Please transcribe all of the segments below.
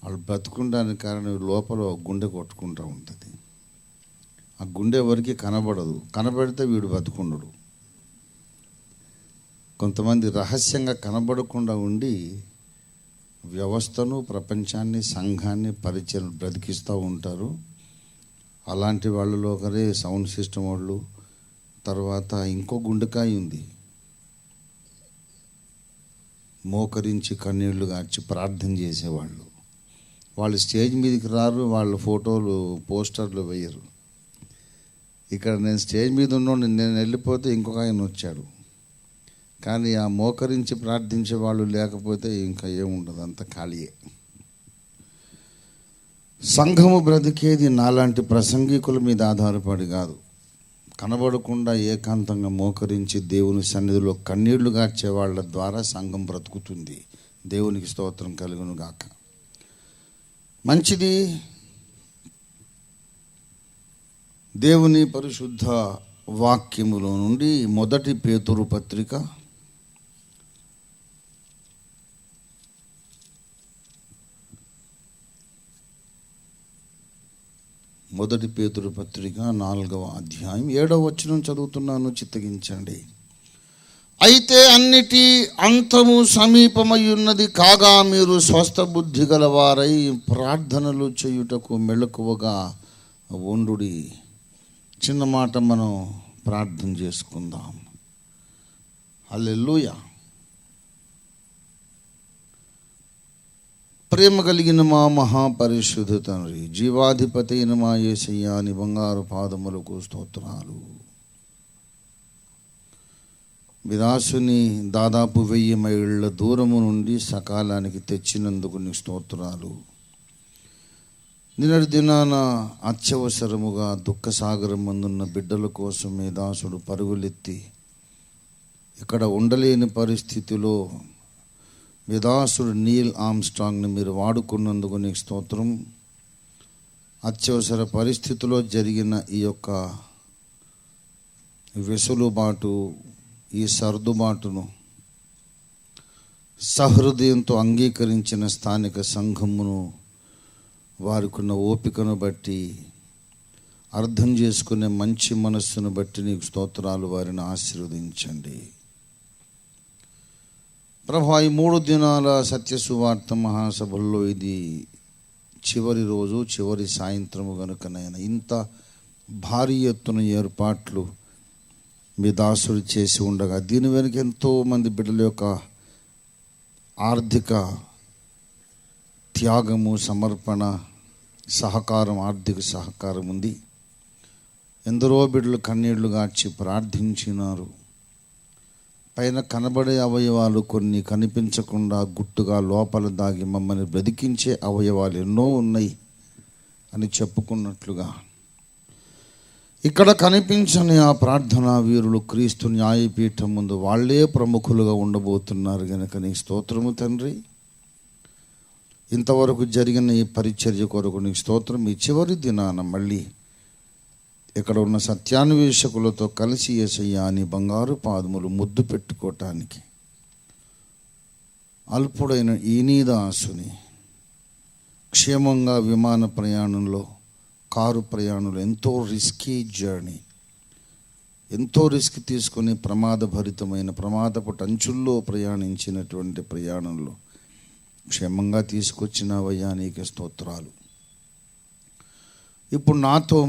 వాళ్ళు బ్రతుకుండానికి కారణం లోపల గుండె కొట్టుకుంటూ ఉంటుంది. ఆ గుండె ఎవరికి కనబడదు, కనబడితే వీడు బతుకుండడు. కొంతమంది రహస్యంగా కనబడకుండా ఉండి వ్యవస్థను, ప్రపంచాన్ని, సంఘాన్ని, పరిచయం బ్రతికిస్తూ ఉంటారు. అలాంటి వాళ్ళలో ఒకరే సౌండ్ సిస్టమ్ వాళ్ళు. తర్వాత ఇంకో గుండెకాయ ఉంది, మోకరించి కన్నీళ్లు గార్చి ప్రార్థన చేసేవాళ్ళు. వాళ్ళు స్టేజ్ మీదకి రారు, వాళ్ళ ఫోటోలు పోస్టర్లు వేయరు. ఇక్కడ నేను స్టేజ్ మీద ఉన్నాను, నేను వెళ్ళిపోతే ఇంకొక ఆయన వచ్చాడు. కానీ ఆ మోకరించి ప్రార్థించే వాళ్ళు లేకపోతే ఇంకా ఏముండదు, అంత ఖాళీయే. సంఘము బ్రతికేది నాలాంటి ప్రసంగికుల మీద ఆధారపడి కాదు, కనబడకుండా ఏకాంతంగా మోకరించి దేవుని సన్నిధిలో కన్నీళ్లు గార్చే వాళ్ళ ద్వారా సంఘం బ్రతుకుతుంది. దేవునికి స్తోత్రం కలుగును గాక. మంచిది. దేవుని పరిశుద్ధ వాక్యములో నుండి మొదటి పేతురు పత్రిక 4వ అధ్యాయం 7వ వచనం చదువుతున్నాను, చిత్తగించండి. అయితే అన్నిటి అంతము సమీపమై ఉన్నది కాగా మీరు స్వస్థ బుద్ధి గలవారై ప్రార్థనలు చేయుటకు మెలకువగా ఉండుడి. చిన్న మాట మనం ప్రార్థన చేసుకుందాం. హల్లెలూయా. ప్రేమ కలిగిన మా మహాపరిశుద్ధ తండ్రి, జీవాధిపతి అయిన మా యేసయ్యా నీ బంగారు పాదములకు స్తోత్రాలు. మీ దాసుని దాదాపు 1000 మైళ్ళ దూరము నుండి సకాలానికి తెచ్చినందుకు నీ స్తోత్రాలు. నిన్నటి దినాన అత్యవసరముగా దుఃఖసాగరం మందున్న బిడ్డల కోసం మీ దాసుడు పరుగులెత్తి ఇక్కడ ఉండలేని పరిస్థితిలో మీ దాసుడు నీల్ ఆర్మ్స్ట్రాంగ్ని మీరు వాడుకున్నందుకు నీకు స్తోత్రం. అత్యవసర పరిస్థితిలో జరిగిన ఈ యొక్క వెసులుబాటు, ఈ సర్దుబాటును సహృదయంతో అంగీకరించిన స్థానిక సంఘమును, వారికున్న ఓపికను బట్టి, అర్థం చేసుకునే మంచి మనస్సును బట్టి నీకు స్తోత్రాలు. వారిని ఆశీర్వదించండి ప్రభువా. ఈ 3 దినాల సత్య సువార్త మహాసభల్లో ఇది చివరి రోజు, చివరి సాయంత్రము కనుకనైనా ఇంత భారీ ఎత్తున ఏర్పాట్లు మీ దాసుడు చేసి ఉండగా దీని వెనుక ఎంతోమంది బిడ్డల యొక్క ఆర్థిక త్యాగము, సమర్పణ, సహకారం, ఆర్థిక సహకారం ఉంది. ఎందరో బిడ్డలు కన్నీళ్లు గార్చి ప్రార్థించినారు. పైన కనబడే అవయవాలు కొన్ని, కనిపించకుండా గుట్టుగా లోపల దాగి మమ్మల్ని బ్రతికించే అవయవాలు ఎన్నో ఉన్నాయి అని చెప్పుకున్నట్లుగా ఇక్కడ కనిపించని ఆ ప్రార్థనా వీరులు క్రీస్తు న్యాయపీఠం ముందు వాళ్ళే ప్రముఖులుగా ఉండబోతున్నారు కనుక నీ స్తోత్రము తండ్రి. ఇంతవరకు జరిగిన ఈ పరిచర్య కొరకు నీకు స్తోత్రం. ఈ చివరి దినాన మళ్ళీ ఇక్కడ ఉన్న సత్యాన్వేషకులతో కలిసి యేసయ్యా నీ బంగారు పాదములు ముద్దు పెట్టుకోవటానికి అల్పుడైన ఈ నీ దాసుని క్షేమంగా విమాన ప్రయాణంలో, కారు ప్రయాణంలో ఎంతో రిస్కీ జర్నీ, ఎంతో రిస్క్ తీసుకొని ప్రమాదభరితమైన, ప్రమాదపు అంచుల్లో ప్రయాణించినటువంటి ప్రయాణంలో క్షేమంగా తీసుకొచ్చినావయ్యా నీకే స్తోత్రాలు. ఇప్పుడు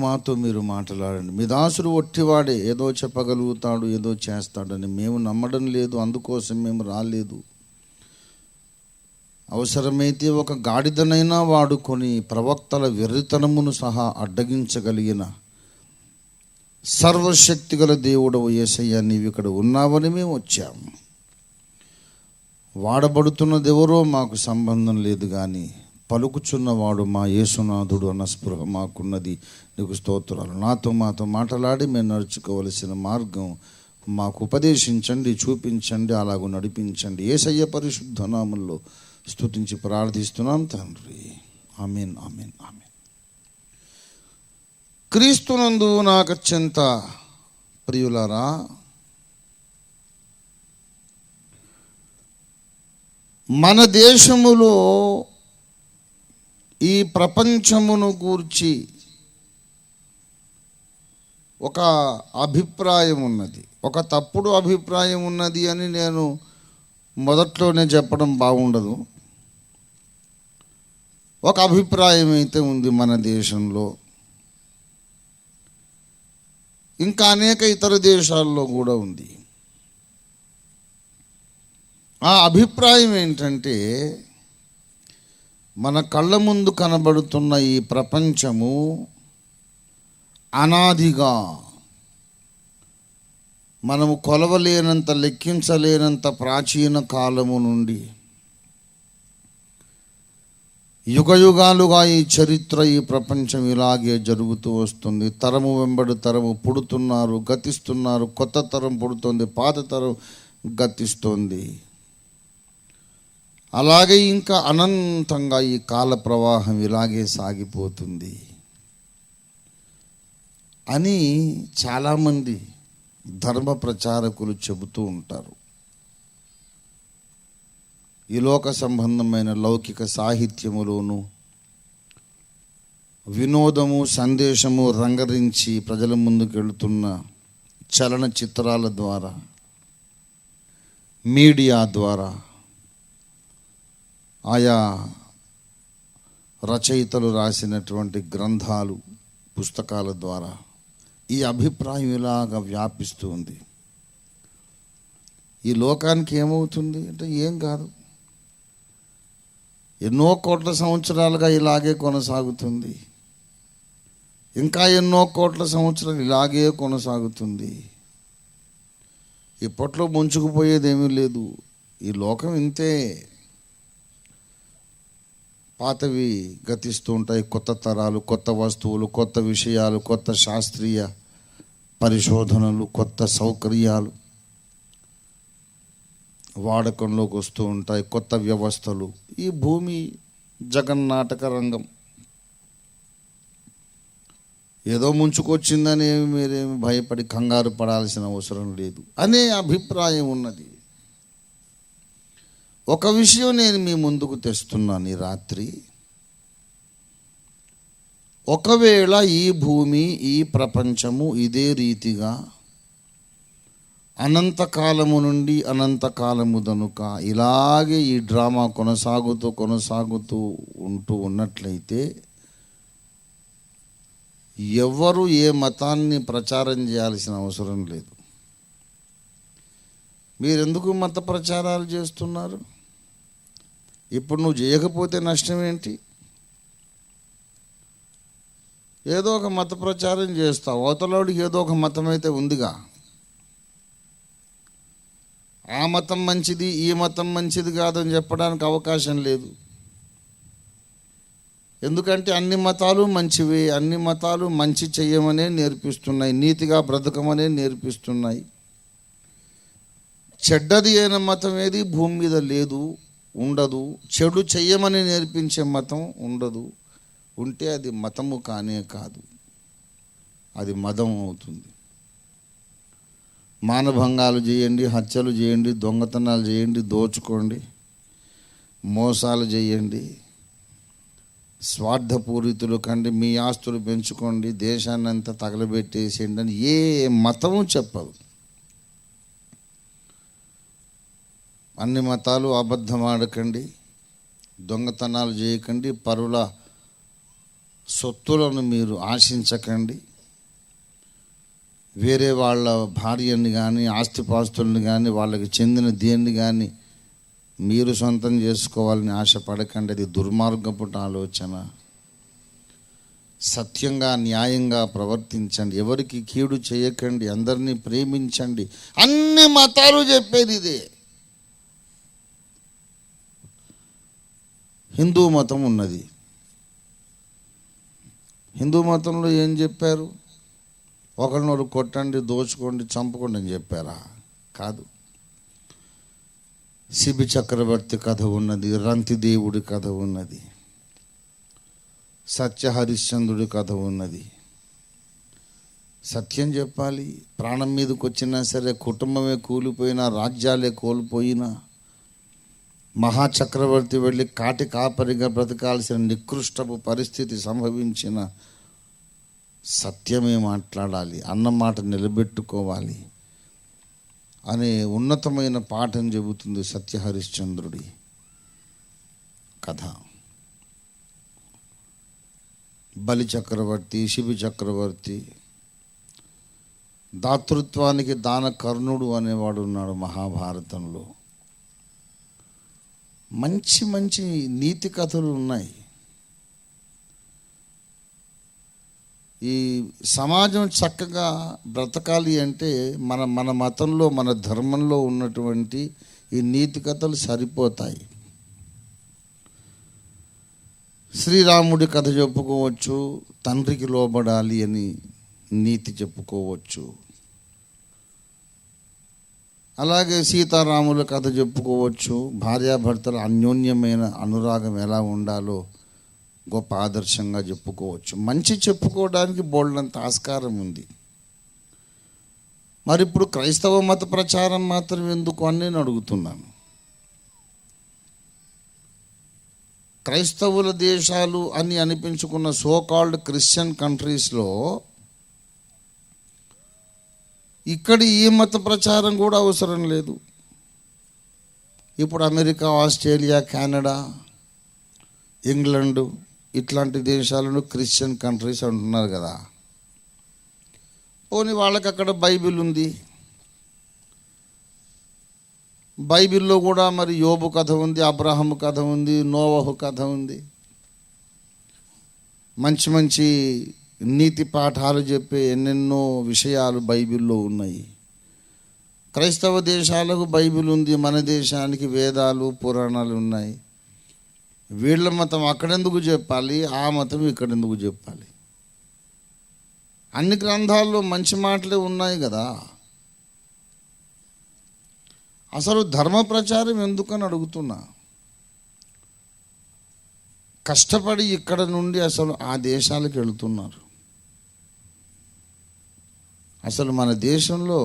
మాతో మీరు మాట్లాడండి. మీ దాసుడు ఒట్టివాడే, ఏదో చెప్పగలుగుతాడు, ఏదో చేస్తాడని మేము నమ్మడం లేదు. అందుకోసం మేము రాలేదు. అవసరమైతే ఒక గాడిదనైనా వాడుకొని ప్రవక్తల వెర్రితనమును సహా అడ్డగించగలిగిన సర్వశక్తిగల దేవుడవు యేసయ్యా నీవు ఇక్కడ ఉన్నావని మేము వచ్చాము. వాడబడుతున్నది ఎవరో మాకు సంబంధం లేదు, కానీ పలుకుచున్నవాడు మా యేసునాథుడు అన్న స్పృహ మాకున్నది. నీకు స్తోత్రాలు. మాతో మాట్లాడి మేము నడుచుకోవలసిన మార్గం మాకు ఉపదేశించండి, చూపించండి, అలాగూ నడిపించండి. యేసయ్య పరిశుద్ధ నామములో స్తుతించి ప్రార్థిస్తున్నాం తండ్రి. ఆమేన్, ఆమేన్, ఆమేన్. క్రీస్తునందు నాకు అత్యంత ప్రియులారా, మన దేశములో ఈ ప్రపంచమును గూర్చి ఒక అభిప్రాయం ఉన్నది, ఒక తప్పుడు అభిప్రాయం ఉన్నది అని నేను మొదట్లోనే చెప్పడం బాగుండదు. ఒక అభిప్రాయం అయితే ఉంది మన దేశంలో, ఇంకా అనేక ఇతర దేశాల్లో కూడా ఉంది. ఆ అభిప్రాయం ఏంటంటే, మన కళ్ళ ముందు కనబడుతున్న ఈ ప్రపంచము అనాదిగా మనము కొలవలేనంత, లెక్కించలేనంత ప్రాచీన కాలము నుండి యుగయుగాలుగా ఈ చరిత్ర, ఈ ప్రపంచం ఇలాగే జరుగుతూ వస్తుంది. తరము వెంబడి తరము పుడుతున్నారు, గతిస్తున్నారు. కొత్త తరం పుడుతుంది, పాత తరం గతిస్తుంది. అలాగే ఇంకా అనంతంగా ఈ కాల ప్రవాహం ఇలాగే సాగిపోతుంది అని చాలామంది ధర్మ ప్రచారకులు చెబుతూ ఉంటారు. ఈ లోక సంబంధమైన లౌకిక సాహిత్యములోను వినోదము, సందేశము రంగరించి ప్రజల ముందుకు వెళుతున్న చలనచిత్రాల ద్వారా, మీడియా ద్వారా, ఆయా రచయితలు రాసినటువంటి గ్రంథాలు, పుస్తకాల ద్వారా ఈ అభిప్రాయం ఇలాగా వ్యాపిస్తూ ఉంది. ఈ లోకానికి ఏమవుతుంది అంటే ఏం కాదు, ఎన్నో కోట్ల సంవత్సరాలుగా ఇలాగే కొనసాగుతుంది, ఇంకా ఎన్నో కోట్ల సంవత్సరాలు ఇలాగే కొనసాగుతుంది. ఇప్పట్లో ముంచుకుపోయేదేమీ లేదు. ఈ లోకం ఇంతే, పాతవి గతిస్తూ ఉంటాయి. కొత్త తరాలు, కొత్త వస్తువులు, కొత్త విషయాలు, కొత్త శాస్త్రీయ పరిశోధనలు, కొత్త సౌకర్యాలు వాడకంలోకి వస్తూ ఉంటాయి, కొత్త వ్యవస్థలు. ఈ భూమి జగన్నాటక రంగం. ఏదో ముంచుకొచ్చిందని మీరేమి భయపడి కంగారు పడాల్సిన అవసరం లేదు అనే అభిప్రాయం ఉన్నది. ఒక విషయం నేను మీ ముందుకు తెస్తున్నాను ఈ రాత్రి. ఒకవేళ ఈ భూమి, ఈ ప్రపంచము ఇదే రీతిగా అనంతకాలము నుండి అనంతకాలము దనుక ఇలాగే ఈ డ్రామా కొనసాగుతూ ఉంటూ ఉన్నట్లయితే ఎవ్వరు ఏ మతాన్ని ప్రచారం చేయాల్సిన అవసరం లేదు. మీరెందుకు మత ప్రచారాలు చేస్తున్నారు? ఇప్పుడు నువ్వు చేయకపోతే నష్టం ఏంటి? ఏదో ఒక మత ప్రచారం చేస్తావు, అవతలోడికి ఏదో ఒక మతం అయితే ఉందిగా. ఆ మతం మంచిది, ఈ మతం మంచిది కాదని చెప్పడానికి అవకాశం లేదు. ఎందుకంటే అన్ని మతాలు మంచివే, అన్ని మతాలు మంచి చెయ్యమనే నేర్పిస్తున్నాయి, నీతిగా బ్రతకమనే నేర్పిస్తున్నాయి. చెడ్డది అయిన మతం ఏది భూమి మీద లేదు, ఉండదు. చెడు చెయ్యమని నేర్పించే మతం ఉండదు. ఉంటే అది మతము కానే కాదు, అది మదం అవుతుంది. మానభంగాలు చేయండి, హత్యలు చేయండి, దొంగతనాలు చేయండి, దోచుకోండి, మోసాలు చేయండి, స్వార్థపూరితులు కండి, మీ ఆస్తులు పెంచుకోండి, దేశాన్ని అంతా తగలబెట్టేసేయండి అని ఏ మతము చెప్పదు. అన్ని మతాలు అబద్ధం ఆడకండి, దొంగతనాలు చేయకండి, పరుల సొత్తులను మీరు ఆశించకండి, వేరే వాళ్ళ భార్యని కానీ ఆస్తిపాస్తుల్ని కానీ వాళ్ళకి చెందిన దేన్ని కానీ మీరు సొంతం చేసుకోవాలని ఆశపడకండి. అది దుర్మార్గపు ఆలోచన. సత్యంగా, న్యాయంగా ప్రవర్తించండి, ఎవరికి కీడు చేయకండి, అందరినీ ప్రేమించండి. అన్ని మతాలు చెప్పేది ఇదే. హిందూ మతం ఉన్నది. హిందూ మతంలో ఏం చెప్పారు? ఒకరినొకరు కొట్టండి, దోచుకోండి, చంపుకోండి అని చెప్పారా? కాదు. శిబి చక్రవర్తి కథ ఉన్నది, రంతిదేవుడి కథ ఉన్నది, సత్య హరిశ్చంద్రుడి కథ ఉన్నది. సత్యం చెప్పాలి. ప్రాణం మీదకి వచ్చినా సరే, కుటుంబమే కూలిపోయినా, రాజ్యాలే కోల్పోయినా, మహాచక్రవర్తి వెళ్ళి కాటి కాపరిగా బ్రతకాల్సిన నికృష్టపు పరిస్థితి సంభవించిన సత్యమే మాట్లాడాలి, అన్న మాట నిలబెట్టుకోవాలి అనే ఉన్నతమైన పాఠం చెబుతుంది సత్యహరిశ్చంద్రుడి కథ. బలి చక్రవర్తి, శిబి చక్రవర్తి, దాతృత్వానికి దాన కర్ణుడు అనేవాడు ఉన్నాడు మహాభారతంలో. మంచి మంచి నీతి కథలు ఉన్నాయి. ఈ సమాజం చక్కగా బ్రతకాలి అంటే మన మతంలో, మన ధర్మంలో ఉన్నటువంటి ఈ నీతి కథలు సరిపోతాయి. శ్రీరాముడి కథ చెప్పుకోవచ్చు, తండ్రికి లోబడాలి అని నీతి చెప్పుకోవచ్చు. అలాగే సీతారాముల కథ చెప్పుకోవచ్చు, భార్యాభర్తల అన్యోన్యమైన అనురాగం ఎలా ఉండాలో గొప్ప ఆదర్శంగా చెప్పుకోవచ్చు. మంచి చెప్పుకోవడానికి బోల్డంత ఆస్కారం ఉంది. మరి ఇప్పుడు క్రైస్తవ మత ప్రచారం మాత్రం ఎందుకు అని నేను అడుగుతున్నాను. క్రైస్తవుల దేశాలు అని అనిపించుకున్న సోకాల్డ్ క్రిస్టియన్ కంట్రీస్లో ఇక్కడ ఈ మత ప్రచారం కూడా అవసరం లేదు. ఇప్పుడు అమెరికా, ఆస్ట్రేలియా, కెనడా, ఇంగ్లాండ్ ఇట్లాంటి దేశాలను క్రిస్టియన్ కంట్రీస్ అంటున్నారు కదా. పోనీ వాళ్ళకి అక్కడ బైబిల్ ఉంది. బైబిల్లో కూడా మరి యోబు కథ ఉంది, అబ్రహాము కథ ఉంది, నోవహు కథ ఉంది. మంచి మంచి నీతి పాఠాలు చెప్పే ఎన్నెన్నో విషయాలు బైబిల్లో ఉన్నాయి. క్రైస్తవ దేశాలకు బైబిల్ ఉంది, మన దేశానికి వేదాలు, పురాణాలు ఉన్నాయి. వీళ్ళ మతం అక్కడెందుకు చెప్పాలి, ఆ మతం ఇక్కడెందుకు చెప్పాలి? అన్ని గ్రంథాల్లో మంచి మాటలే ఉన్నాయి కదా. అసలు ధర్మ ప్రచారం ఎందుకని అడుగుతున్నా. కష్టపడి ఇక్కడ నుండి అసలు ఆ దేశాలకు వెళుతున్నారు. అసలు మన దేశంలో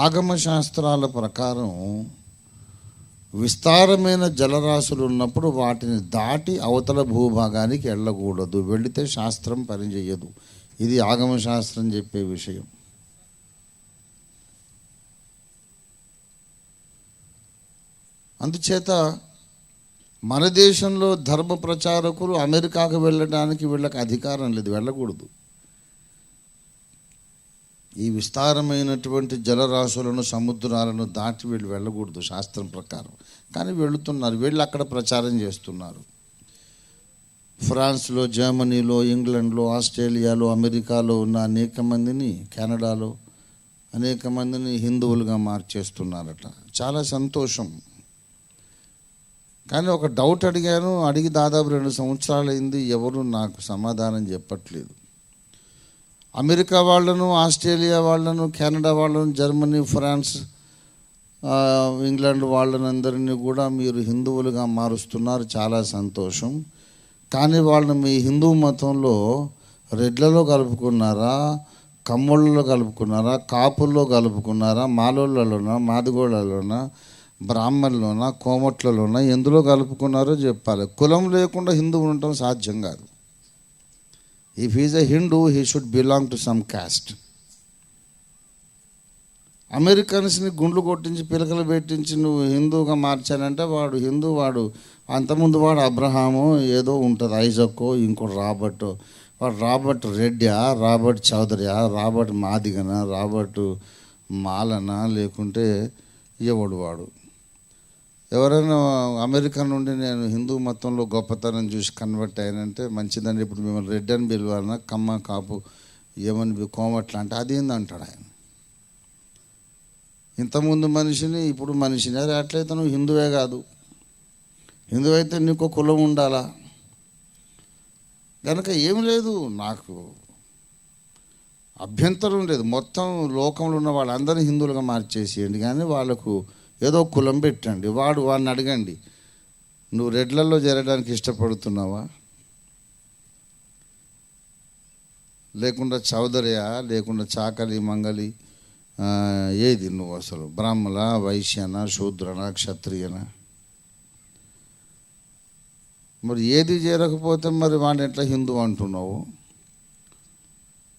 ఆగమ శాస్త్రాల ప్రకారం విస్తారమైన జలరాశులు ఉన్నప్పుడు వాటిని దాటి అవతల భూభాగానికి వెళ్ళకూడదు. వెళితే శాస్త్రం పనిచేయదు. ఇది ఆగమ శాస్త్రం చెప్పే విషయం. అందుచేత మన దేశంలో ధర్మ ప్రచారకులు అమెరికాకు వెళ్ళడానికి వీళ్ళకి అధికారం లేదు, వెళ్ళకూడదు. ఈ విస్తారమైనటువంటి జలరాశులను, సముద్రాలను దాటి వీళ్ళు వెళ్ళకూడదు శాస్త్రం ప్రకారం. కానీ వెళుతున్నారు, వీళ్ళు అక్కడ ప్రచారం చేస్తున్నారు. ఫ్రాన్స్లో, జర్మనీలో, ఇంగ్లాండ్లో, ఆస్ట్రేలియాలో, అమెరికాలో ఉన్న అనేక మందిని, కెనడాలో అనేక మందిని హిందువులుగా మార్చేస్తున్నారట. చాలా సంతోషం. కానీ ఒక డౌట్ అడిగాను, అడిగి దాదాపు 2 సంవత్సరాలు అయింది, ఎవరు నాకు సమాధానం చెప్పట్లేదు. అమెరికా వాళ్ళను, ఆస్ట్రేలియా వాళ్ళను, కెనడా వాళ్ళను, జర్మనీ, ఫ్రాన్స్, ఇంగ్లాండ్ వాళ్ళనందరినీ కూడా మీరు హిందువులుగా మారుస్తున్నారు, చాలా సంతోషం. కానీ వాళ్ళని మీ హిందూ మతంలో రెడ్లలో కలుపుకున్నారా, కమ్మోళ్ళలో కలుపుకున్నారా, కాపుల్లో కలుపుకున్నారా, మాలోళ్ళలోనా, మాదిగోళ్ళలోనా, బ్రాహ్మణులోనా, కోమట్లలోనా, ఎందులో కలుపుకున్నారో చెప్పాలి. కులం లేకుండా హిందువు ఉండటం సాధ్యం కాదు. If is a Hindu, he should belong to some caste. అమెరికన్స్ని గుండ్లు కొట్టించి, పిలకలు పెట్టించి నువ్వు హిందూగా మార్చానంటే వాడు హిందూ, వాడు అంతకుముందు వాడు అబ్రహాము ఏదో ఉంటుంది, ఐజక్కో, ఇంకోటి రాబర్టో. వాడు రాబర్ట్ రెడ్డా, రాబర్ట్ చౌదరియా, రాబర్ట్ మాదిగనా, రాబర్ట్ మాలనా, లేకుంటే ఎవడు వాడు. ఎవరైనా అమెరికా నుండి నేను హిందూ మతంలో గొప్పతనం చూసి కన్వర్ట్ అయ్యానంటే మంచిదండి, ఇప్పుడు మిమ్మల్ని రెడ్ అని పిలవాలన్నా, కమ్మ, కాపు, ఏమని, కోమట్ల అంటే అదేంది అంటాడు ఆయన. ఇంతకుముందు మనిషిని, ఇప్పుడు మనిషిని. అరే అట్లయితే నువ్వు హిందువే కాదు. హిందువు అయితే నీకు కులం ఉండాలా? కనుక ఏం లేదు, నాకు అభ్యంతరం లేదు. మొత్తం లోకంలో ఉన్న వాళ్ళందరినీ హిందువులుగా మార్చేసేయండి, కానీ వాళ్ళకు ఏదో కులం పెట్టండి. వాడిని అడగండి, నువ్వు రెడ్లలో చేరడానికి ఇష్టపడుతున్నావా, లేకుండా చౌదరియా, లేకుండా చాకలి, మంగలి, ఏది నువ్వు అసలు బ్రాహ్మణ, వైశ్యన, శూద్రన, క్షత్రియన? మరి ఏది చేరకపోతే మరి వాడిని ఎట్లా హిందూ అంటున్నావు?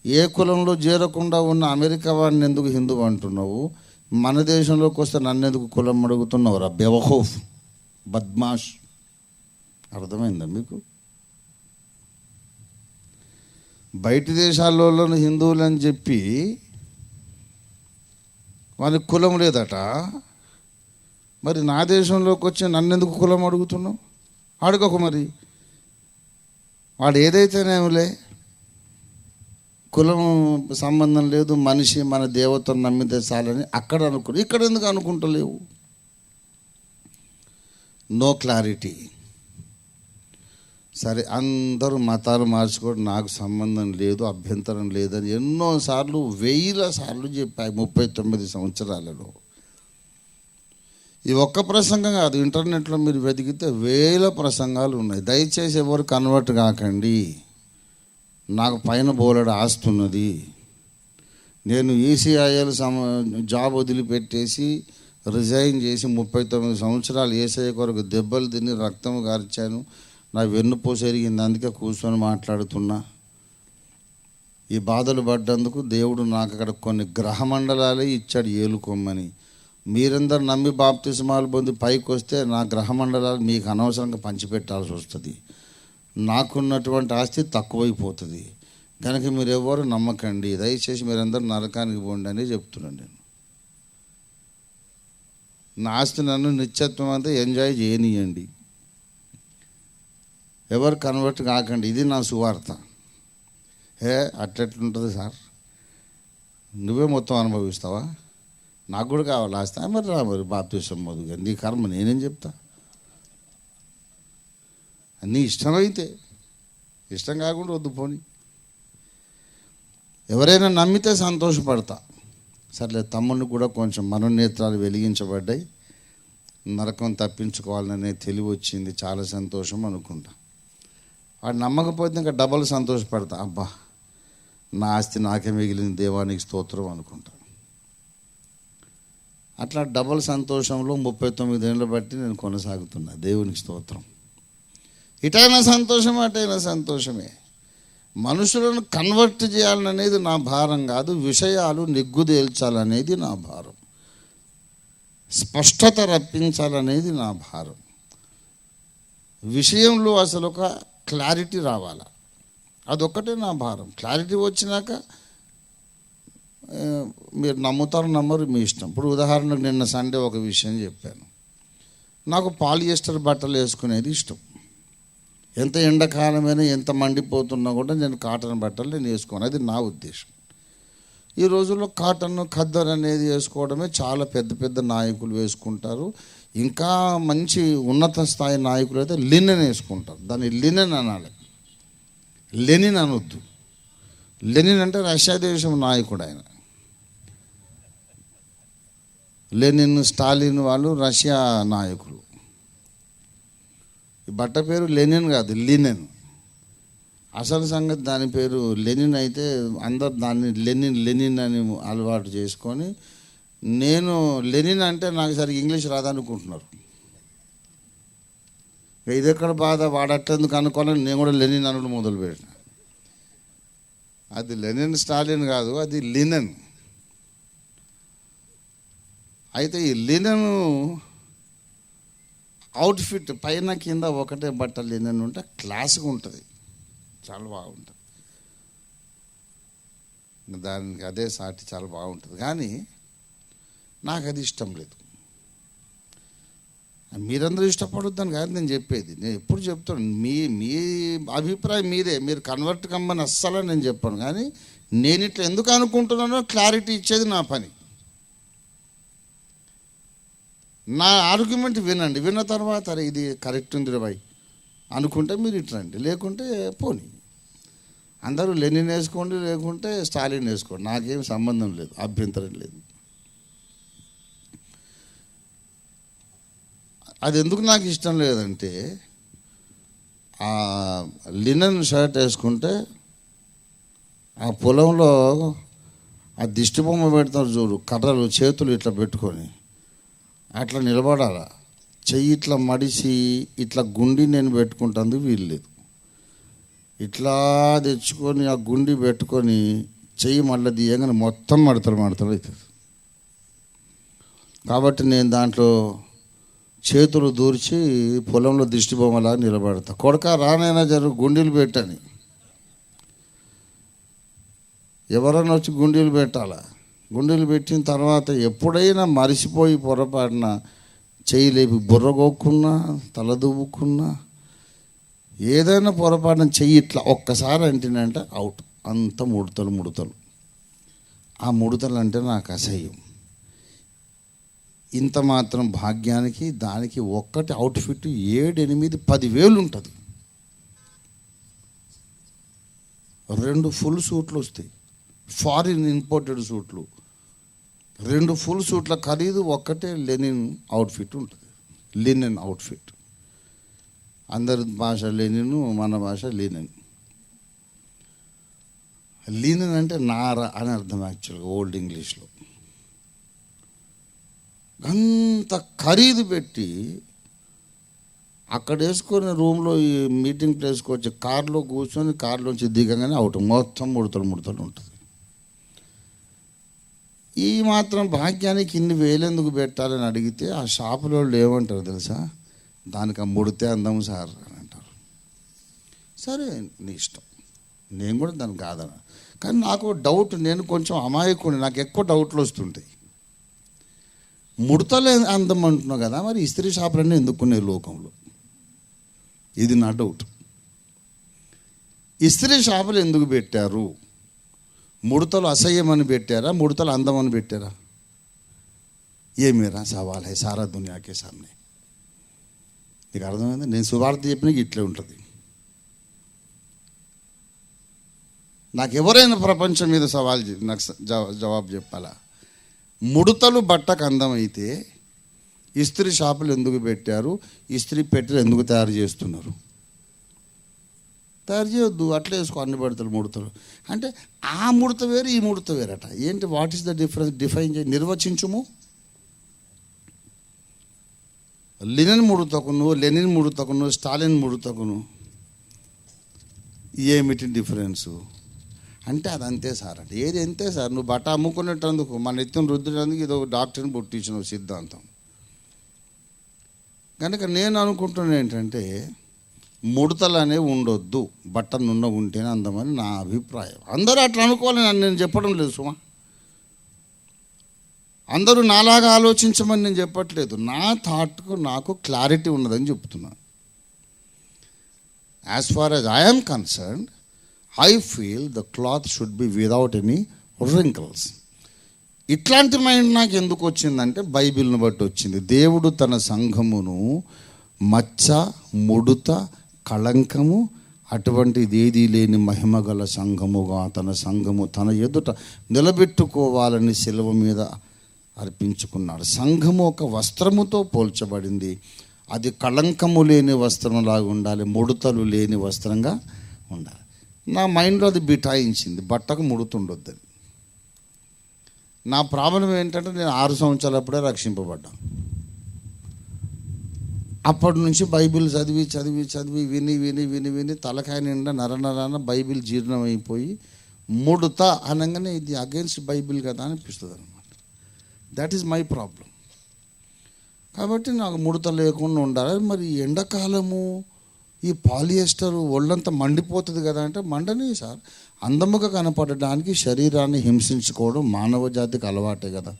ఏ కులంలో చేరకుండా ఉన్న అమెరికా వాడిని ఎందుకు హిందూ అంటున్నావు? మన దేశంలోకి వస్తే నన్ను ఎందుకు కులం అడుగుతున్నావు రా బెవఖూఫ్, బద్మాష్? అర్థమైందా మీకు? బయటి దేశాల్లో హిందువులు అని చెప్పి వాళ్ళకి కులం లేదట. మరి నా దేశంలోకి వచ్చి నన్ను ఎందుకు కులం అడుగుతున్నావు? అడగకు మరి. వాడు ఏదైతేనేమిలే, కులం సంబంధం లేదు, మనిషి మన దేవతను నమ్మితే చాలని అక్కడ అనుకుని ఇక్కడ ఎందుకు అనుకుంటలేవు? No clarity. సరే, అందరూ మతాలు మార్చుకోవడం నాకు సంబంధం లేదు, అభ్యంతరం లేదని ఎన్నోసార్లు, వేల సార్లు చెప్పాయి 39 సంవత్సరాలలో. ఈ ఒక్క ప్రసంగం కాదు, ఇంటర్నెట్లో మీరు వెతికితే వేల ప్రసంగాలు ఉన్నాయి. దయచేసి ఎవరు కన్వర్ట్ కాకండి. నాకు పైన బోలెడు ఆస్తున్నది, నేను ఈసీఐఎల్ జాబ్ వదిలిపెట్టేసి రిజైన్ చేసి 39 సంవత్సరాలు ఏసఐ కొరకు దెబ్బలు తిని రక్తం గార్చాను, నా వెన్నుపూస ఎరిగింది, అందుకే కూర్చొని మాట్లాడుతున్నా. ఈ బాధలు పడ్డందుకు దేవుడు నాకు అక్కడ కొన్ని గ్రహమండలాలే ఇచ్చాడు ఏలుకోమని. మీరందరూ నమ్మి బాప్తిస్మాలు పొంది పైకి వస్తే నా గ్రహమండలాలు మీకు అనవసరంగా పంచిపెట్టాల్సి వస్తుంది. నాకున్నటువంటి ఆస్తి తక్కువైపోతుంది. కనుక మీరు ఎవరు నమ్మకండి, దయచేసి మీరందరూ నరకానికి పోండి అని చెప్తున్నాను నేను. నా ఆస్తి నన్ను నిత్యత్వం అంతా ఎంజాయ్ చేయనియండి. ఎవరు కన్వర్ట్ కాకండి. ఇది నా సువార్త. అట్లెట్లుంటుంది సార్, నువ్వే మొత్తం అనుభవిస్తావా? నాకు కూడా కావాలి ఆస్తి. మరి రా, మరి బాప్తిసం మొదలుగా నీ కర్మ నేనేం చెప్తా? నీ ఇష్టమైతే, ఇష్టం కాకుండా వద్దు పోని. ఎవరైనా నమ్మితే సంతోషపడతా. సర్లే, తమ్ముడిని కూడా కొంచెం మనోనేత్రాలు వెలిగించబడ్డాయి, నరకం తప్పించుకోవాలనే తెలివి వచ్చింది, చాలా సంతోషం అనుకుంటా. వాడు నమ్మకపోతే ఇంకా డబల్ సంతోషపడతా. అబ్బా, నా ఆస్తి నాకే మిగిలింది, దేవానికి స్తోత్రం అనుకుంటా. అట్లా డబల్ సంతోషంలో 39 ఏళ్ళు బట్టి నేను కొనసాగుతున్నా. దేవునికి స్తోత్రం. ఇటైనా సంతోషం, అటైనా సంతోషమే. మనుషులను కన్వర్ట్ చేయాలనేది నా భారం కాదు, విషయాలు నిగ్గుదేల్చాలనేది నా భారం, స్పష్టత రప్పించాలనేది నా భారం. విషయంలో అసలు ఒక క్లారిటీ రావాలి, అదొక్కటే నా భారం. క్లారిటీ వచ్చినాక మీరు నమ్ముతారు నమ్మరు మీ ఇష్టం. ఇప్పుడు ఉదాహరణకు నిన్న సండే ఒక విషయం చెప్పాను. నాకు పాలియస్టర్ బట్టలు వేసుకునేది ఇష్టం. ఎంత ఎండాకాలమైనా ఎంత మండిపోతున్నా కూడా నేను కాటన్ బట్టలు నేను వేసుకోను, అది నా ఉద్దేశం. ఈ రోజుల్లో కాటన్, ఖద్దర్ అనేది వేసుకోవడమే చాలా పెద్ద పెద్ద నాయకులు వేసుకుంటారు. ఇంకా మంచి ఉన్నత స్థాయి నాయకులు అయితే లినెన్ వేసుకుంటారు. దాన్ని లినెన్ అనాలి, లెనిన్ అనొద్దు. లెనిన్ అంటే రష్యా దేశం నాయకుడు ఆయన. లెనిన్, స్టాలిన్ వాళ్ళు రష్యా నాయకులు. ఈ బట్ట పేరు లెనిన్ కాదు, లినెన్. అసలు సంగతి దాని పేరు లెనిన్ అయితే అందరు దాన్ని లెనిన్ లెనిన్ అని అలవాటు చేసుకొని, నేను లెనిన్ అంటే నాకు సరిగ్గా ఇంగ్లీష్ రాదనుకుంటున్నారు. ఇది ఎక్కడ బాధ, వాడట్టేందుకు అనుకోవాలని నేను కూడా లెనిన్ అనడం మొదలుపెట్టిన. అది లెనిన్, స్టాలిన్ కాదు, అది లినెన్. అయితే ఈ లినెన్ అవుట్ఫిట్ పైన కింద ఒకటే బట్ట లినెన్ ఉంటే క్లాస్గా ఉంటుంది, చాలా బాగుంటుంది. దానికి అదే సాటి చాలా బాగుంటుంది. కానీ నాకు అది ఇష్టం లేదు. మీరందరూ ఇష్టపడొద్దని కాదు నేను చెప్పేది. నేను ఎప్పుడు చెప్తాను, మీ అభిప్రాయం మీదే, మీరు కన్వర్ట్ కమ్మని అస్సలు నేను చెప్పాను. కానీ నేను ఇట్లా ఎందుకు అనుకుంటున్నానో క్లారిటీ ఇచ్చేది నా పని. నా ఆర్గ్యుమెంట్ వినండి, విన్న తర్వాత అరే ఇది కరెక్ట్ ఉంది బాయ్ అనుకుంటే మీరు ఇట్లండి, లేకుంటే పోనీ. అందరూ లెనిన్ వేసుకోండి, లేకుంటే స్టాలిన్ వేసుకోండి, నాకేం సంబంధం లేదు, అభ్యంతరం లేదు. అది ఎందుకు నాకు ఇష్టం లేదంటే, ఆ లినెన్ షర్ట్ వేసుకుంటే ఆ పొలంలో ఆ దిష్టి బొమ్మ పెడతారు చూడు, కర్రలు చేతులు ఇట్లా పెట్టుకొని అట్లా నిలబడాల. చెయ్యి ఇట్లా మడిసి ఇట్లా గుండి నేను పెట్టుకుంటాను వీల్లేదు. ఇట్లా తెచ్చుకొని ఆ గుండి పెట్టుకొని చెయ్యి మళ్ళీ తీయగానే మొత్తం మడతలు అవుతుంది. కాబట్టి నేను దాంట్లో చేతులు దూర్చి పొలంలో దిష్టి బొమ్మలాగా నిలబడతా. కొడక రానైనా గుండీలు పెట్టని, ఎవరైనా వచ్చి గుండీలు పెట్టాలా. గుండీలు పెట్టిన తర్వాత ఎప్పుడైనా మరిసిపోయి పొరపాటున చెయ్యి లేపి బుర్ర గోక్కున్నా, తల దువ్వుకున్నా, ఏదైనా పొరపాటున చెయ్యి ఇట్లా ఒక్కసారి అంటేనంటే అవుట్. అంత ముడతలు. ఆ ముడతలు అంటే నాకు అసహ్యం. ఇంత మాత్రం భాగ్యానికి దానికి ఒక్కటి అవుట్ఫిట్ 7, 8, 10,000 ఉంటుంది. 2 ఫుల్ సూట్లు వస్తాయి, ఫారిన్ ఇంపోర్టెడ్ సూట్లు. 2 ఫుల్ సూట్ల ఖరీదు ఒక్కటే లెనిన్ అవుట్ఫిట్ ఉంటుంది. Linen outfit. అందరి భాష లెనిన్, మన భాష లినెన్. లినెన్ అంటే నార అని అర్థం యాక్చువల్గా ఓల్డ్ ఇంగ్లీష్లో. అంత ఖరీదు పెట్టి అక్కడ వేసుకొని రూమ్లో ఈ మీటింగ్ ప్లేస్కి వచ్చి కార్లో కూర్చొని కార్లోంచి దిగగానే అవుట్ మొత్తం ముడతలు ఉంటుంది. ఈ మాత్రం భాగ్యానికి ఇన్ని వేలు ఎందుకు పెట్టాలని అడిగితే ఆ షాపులో వాళ్ళు ఏమంటారు తెలుసా, దానికి ఆ ముడితే అందం సార్ అని అంటారు. సరే నీ ఇష్టం, నేను కూడా దానికి కాదన్నా. కానీ నాకు డౌట్, నేను కొంచెం అమాయకుడిని, నాకు ఎక్కువ డౌట్లు వస్తుంటాయి. ముడతలే అందం అంటున్నావు కదా, మరి ఇస్త్రీ షాపులన్నీ ఎందుకున్నాయి లోకంలో? ఇది నా డౌట్. ఇస్త్రీ షాపులు ఎందుకు పెట్టారు? ముడతలు అసహ్యమని పెట్టారా, ముడతలు అందమని పెట్టారా? ఏ మేరా సవాల్ హై సారా దునియాకే సామ్నే. నీకు అర్థమైంది? నేను సువార్త చెప్పిన ఇట్లే ఉంటుంది. నాకు ఎవరైనా ప్రపంచం మీద సవాల్ నాకు జవాబు చెప్పాలా? ముడతలు బట్టకు అందమైతే ఇస్త్రీ షాపులు ఎందుకు పెట్టారు? ఇస్త్రీ పెట్టెలు ఎందుకు తయారు చేస్తున్నారు? తయారు చేయొద్దు, అట్లా వేసుకో అన్ని బట్టలు ముడతలు. అంటే ఆ ముడత వేరు, ఈ ముడత వేరట. ఏంటి, what is the difference? Define చేయి, నిర్వచించుము. లెనిన్ ముడతకును స్టాలిన్ ముడతకును ఏమిటి డిఫరెన్సు అంటే అదంతే సార్ అంటే. ఏది అంతే సార్, నువ్వు బట్ట అమ్ముకునేటందుకు మన ఎత్తున రుద్దడానికి ఇది ఒక డాక్టర్ని పుట్టించిన సిద్ధాంతం. కనుక నేను అనుకుంటున్నాను ఏంటంటే ముడతలు అనేవి ఉండొద్దు, బట్ట నున్న ఉంటేనే అందమని నా అభిప్రాయం. అందరూ అట్లా అనుకోవాలని నేను చెప్పడం లేదు సుమా, అందరూ నాలాగా ఆలోచించమని నేను చెప్పట్లేదు. నా థాట్కు నాకు క్లారిటీ ఉన్నదని చెప్తున్నాను. As far as I'm concerned, I feel the cloth should be without any wrinkles. ఇట్లాంటి మైండ్ నాకు ఎందుకు వచ్చిందంటే బైబిల్ని బట్టి వచ్చింది. దేవుడు తన సంఘమును మచ్చ, ముడత, కళంకము అటువంటిది ఏదీ లేని మహిమగల సంఘముగా తన ఎదుట నిలబెట్టుకోవాలని శిలువ మీద అర్పించుకున్నాడు. సంఘము ఒక వస్త్రముతో పోల్చబడింది. అది కళంకము లేని వస్త్రంలాగా ఉండాలి, ముడతలు లేని వస్త్రంగా ఉండాలి. నా మైండ్లో అది బిటాయించింది, బట్టకు ముడుతుండొద్దని. నా ప్రాబ్లం ఏంటంటే నేను 6 సంవత్సరాలప్పుడే రక్షింపబడ్డాను. అప్పటి నుంచి బైబిల్ చదివి విని తలకాయ నిండా నరనరాన బైబిల్ జీర్ణమైపోయి ముడత అనగానే ఇది అగేన్స్ట్ బైబిల్ కదా అనిపిస్తుంది అనమాట. That is my problem. కాబట్టి నాకు ముడత లేకుండా ఉండాలి. మరి ఎండాకాలము ఈ పాలియస్టర్ ఒళ్ళంతా మండిపోతుంది కదా అంటే మండని సార్. అందముగా కనపడడానికి శరీరాన్ని హింసించుకోవడం మానవ జాతికి అలవాటే కదా.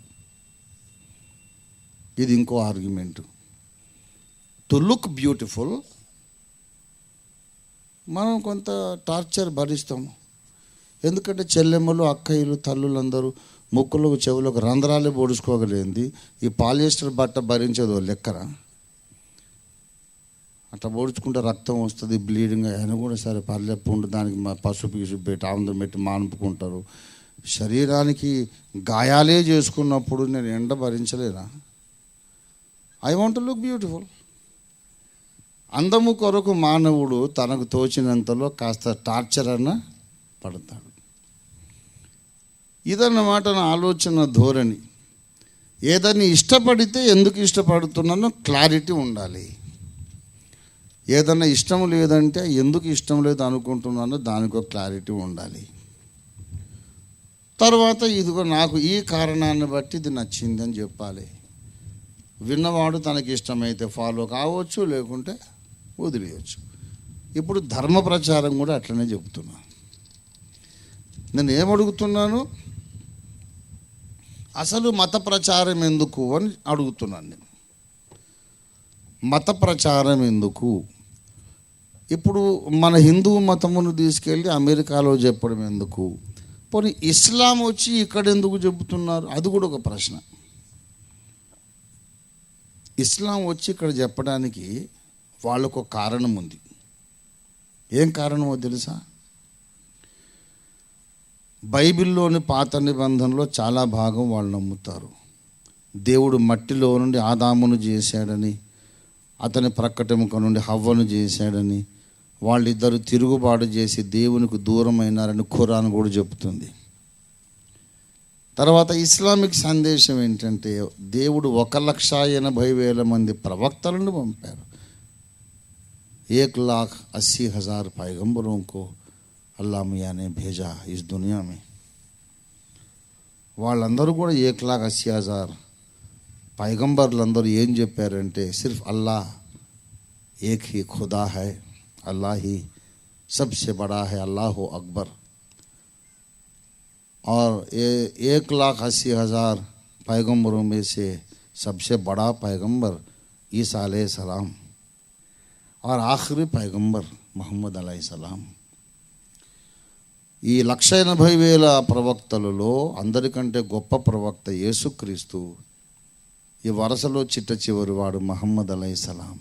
ఇది ఇంకో ఆర్గ్యుమెంట్. టు లుక్ బ్యూటిఫుల్ మనం కొంత టార్చర్ భరిస్తాము. ఎందుకంటే చెల్లెమ్మలు, అక్కయ్యలు, తల్లులందరూ ముక్కులకు చెవులకు రంధ్రాలే పొడుచుకోగలిగింది. ఈ పాలియస్టర్ బట్ట భరించేదో లెక్కరా? అట్లా పొడుచుకుంటే రక్తం వస్తుంది, బ్లీడింగ్ అయినా కూడా సరే పర్లే పుండు, దానికి పసుపు గిసుపు పెట్టి ఆముదం పెట్టి మానుపుకుంటారు. శరీరానికి గాయాలే చేసుకున్నప్పుడు నేను ఎండ భరించలేనా? I want to look beautiful. అందము కొరకు మానవుడు తనకు తోచినంతలో కాస్త టార్చర్ అన్న పడతాడు. ఇదన్నమాట నా ఆలోచన ధోరణి. ఏదైనా ఇష్టపడితే ఎందుకు ఇష్టపడుతున్నానో క్లారిటీ ఉండాలి. ఏదైనా ఇష్టం లేదంటే ఎందుకు ఇష్టం లేదు అనుకుంటున్నానో దానికో క్లారిటీ ఉండాలి. తర్వాత ఇదిగో నాకు ఈ కారణాన్ని బట్టి ఇది నచ్చింది అని చెప్పాలి. విన్నవాడు తనకి ఇష్టమైతే ఫాలో కావచ్చు, లేకుంటే వదిలేయచ్చు. ఇప్పుడు ధర్మ ప్రచారం కూడా అట్లనే చెబుతున్నా. నేను ఏమడుగుతున్నాను, అసలు మత ప్రచారం ఎందుకు అని అడుగుతున్నాను నేను. మత ప్రచారం ఎందుకు? ఇప్పుడు మన హిందూ మతమును తీసుకెళ్ళి అమెరికాలో చెప్పడం ఎందుకు? పోనీ ఇస్లాం వచ్చి ఇక్కడ ఎందుకు చెబుతున్నారు? అది కూడా ఒక ప్రశ్న. ఇస్లాం వచ్చి ఇక్కడ చెప్పడానికి వాళ్ళకు ఒక కారణం ఉంది. ఏం కారణమో తెలుసా? బైబిల్లోని పాత నిబంధనలో చాలా భాగం వాళ్ళు నమ్ముతారు. దేవుడు మట్టిలో నుండి ఆదామును చేశాడని, అతని ప్రక్కటెముక నుండి హవ్వను చేశాడని, వాళ్ళిద్దరూ తిరుగుబాటు చేసి దేవునికి దూరమైనారని ఖురాన్ కూడా చెబుతుంది. తర్వాత ఇస్లామిక్ సందేశం ఏంటంటే దేవుడు 1,80,000 మంది ప్రవక్తలను పంపారు. 1,80,000 पैगंबरों को अल्लाह मियाँ ने भेजा इस दुनिया में. వాళ్ళందరూ కూడా 1,80,000 पैगंबర్లందరూ ఏం చెప్పారంటే సిర్ఫ్ అల్లా ఏక్ హీ ఖుదా హై, अल्लाह ही सबसे बड़ा है, अल्लाह अकबर. और 1,80,000 पैगंबरों में से सबसे बड़ा पैगंबर ईसा अलैहिस्सलाम और आखिरी पैगंबर मोहम्मद अलैहिस्सलाम. ఈ 1,80,000 ప్రవక్తలలో అందరికంటే గొప్ప ప్రవక్త యేసుక్రీస్తు. ఈ వరుసలో చిట్ట చివరి వాడు మహమ్మద్ అలైహిస్సలాం.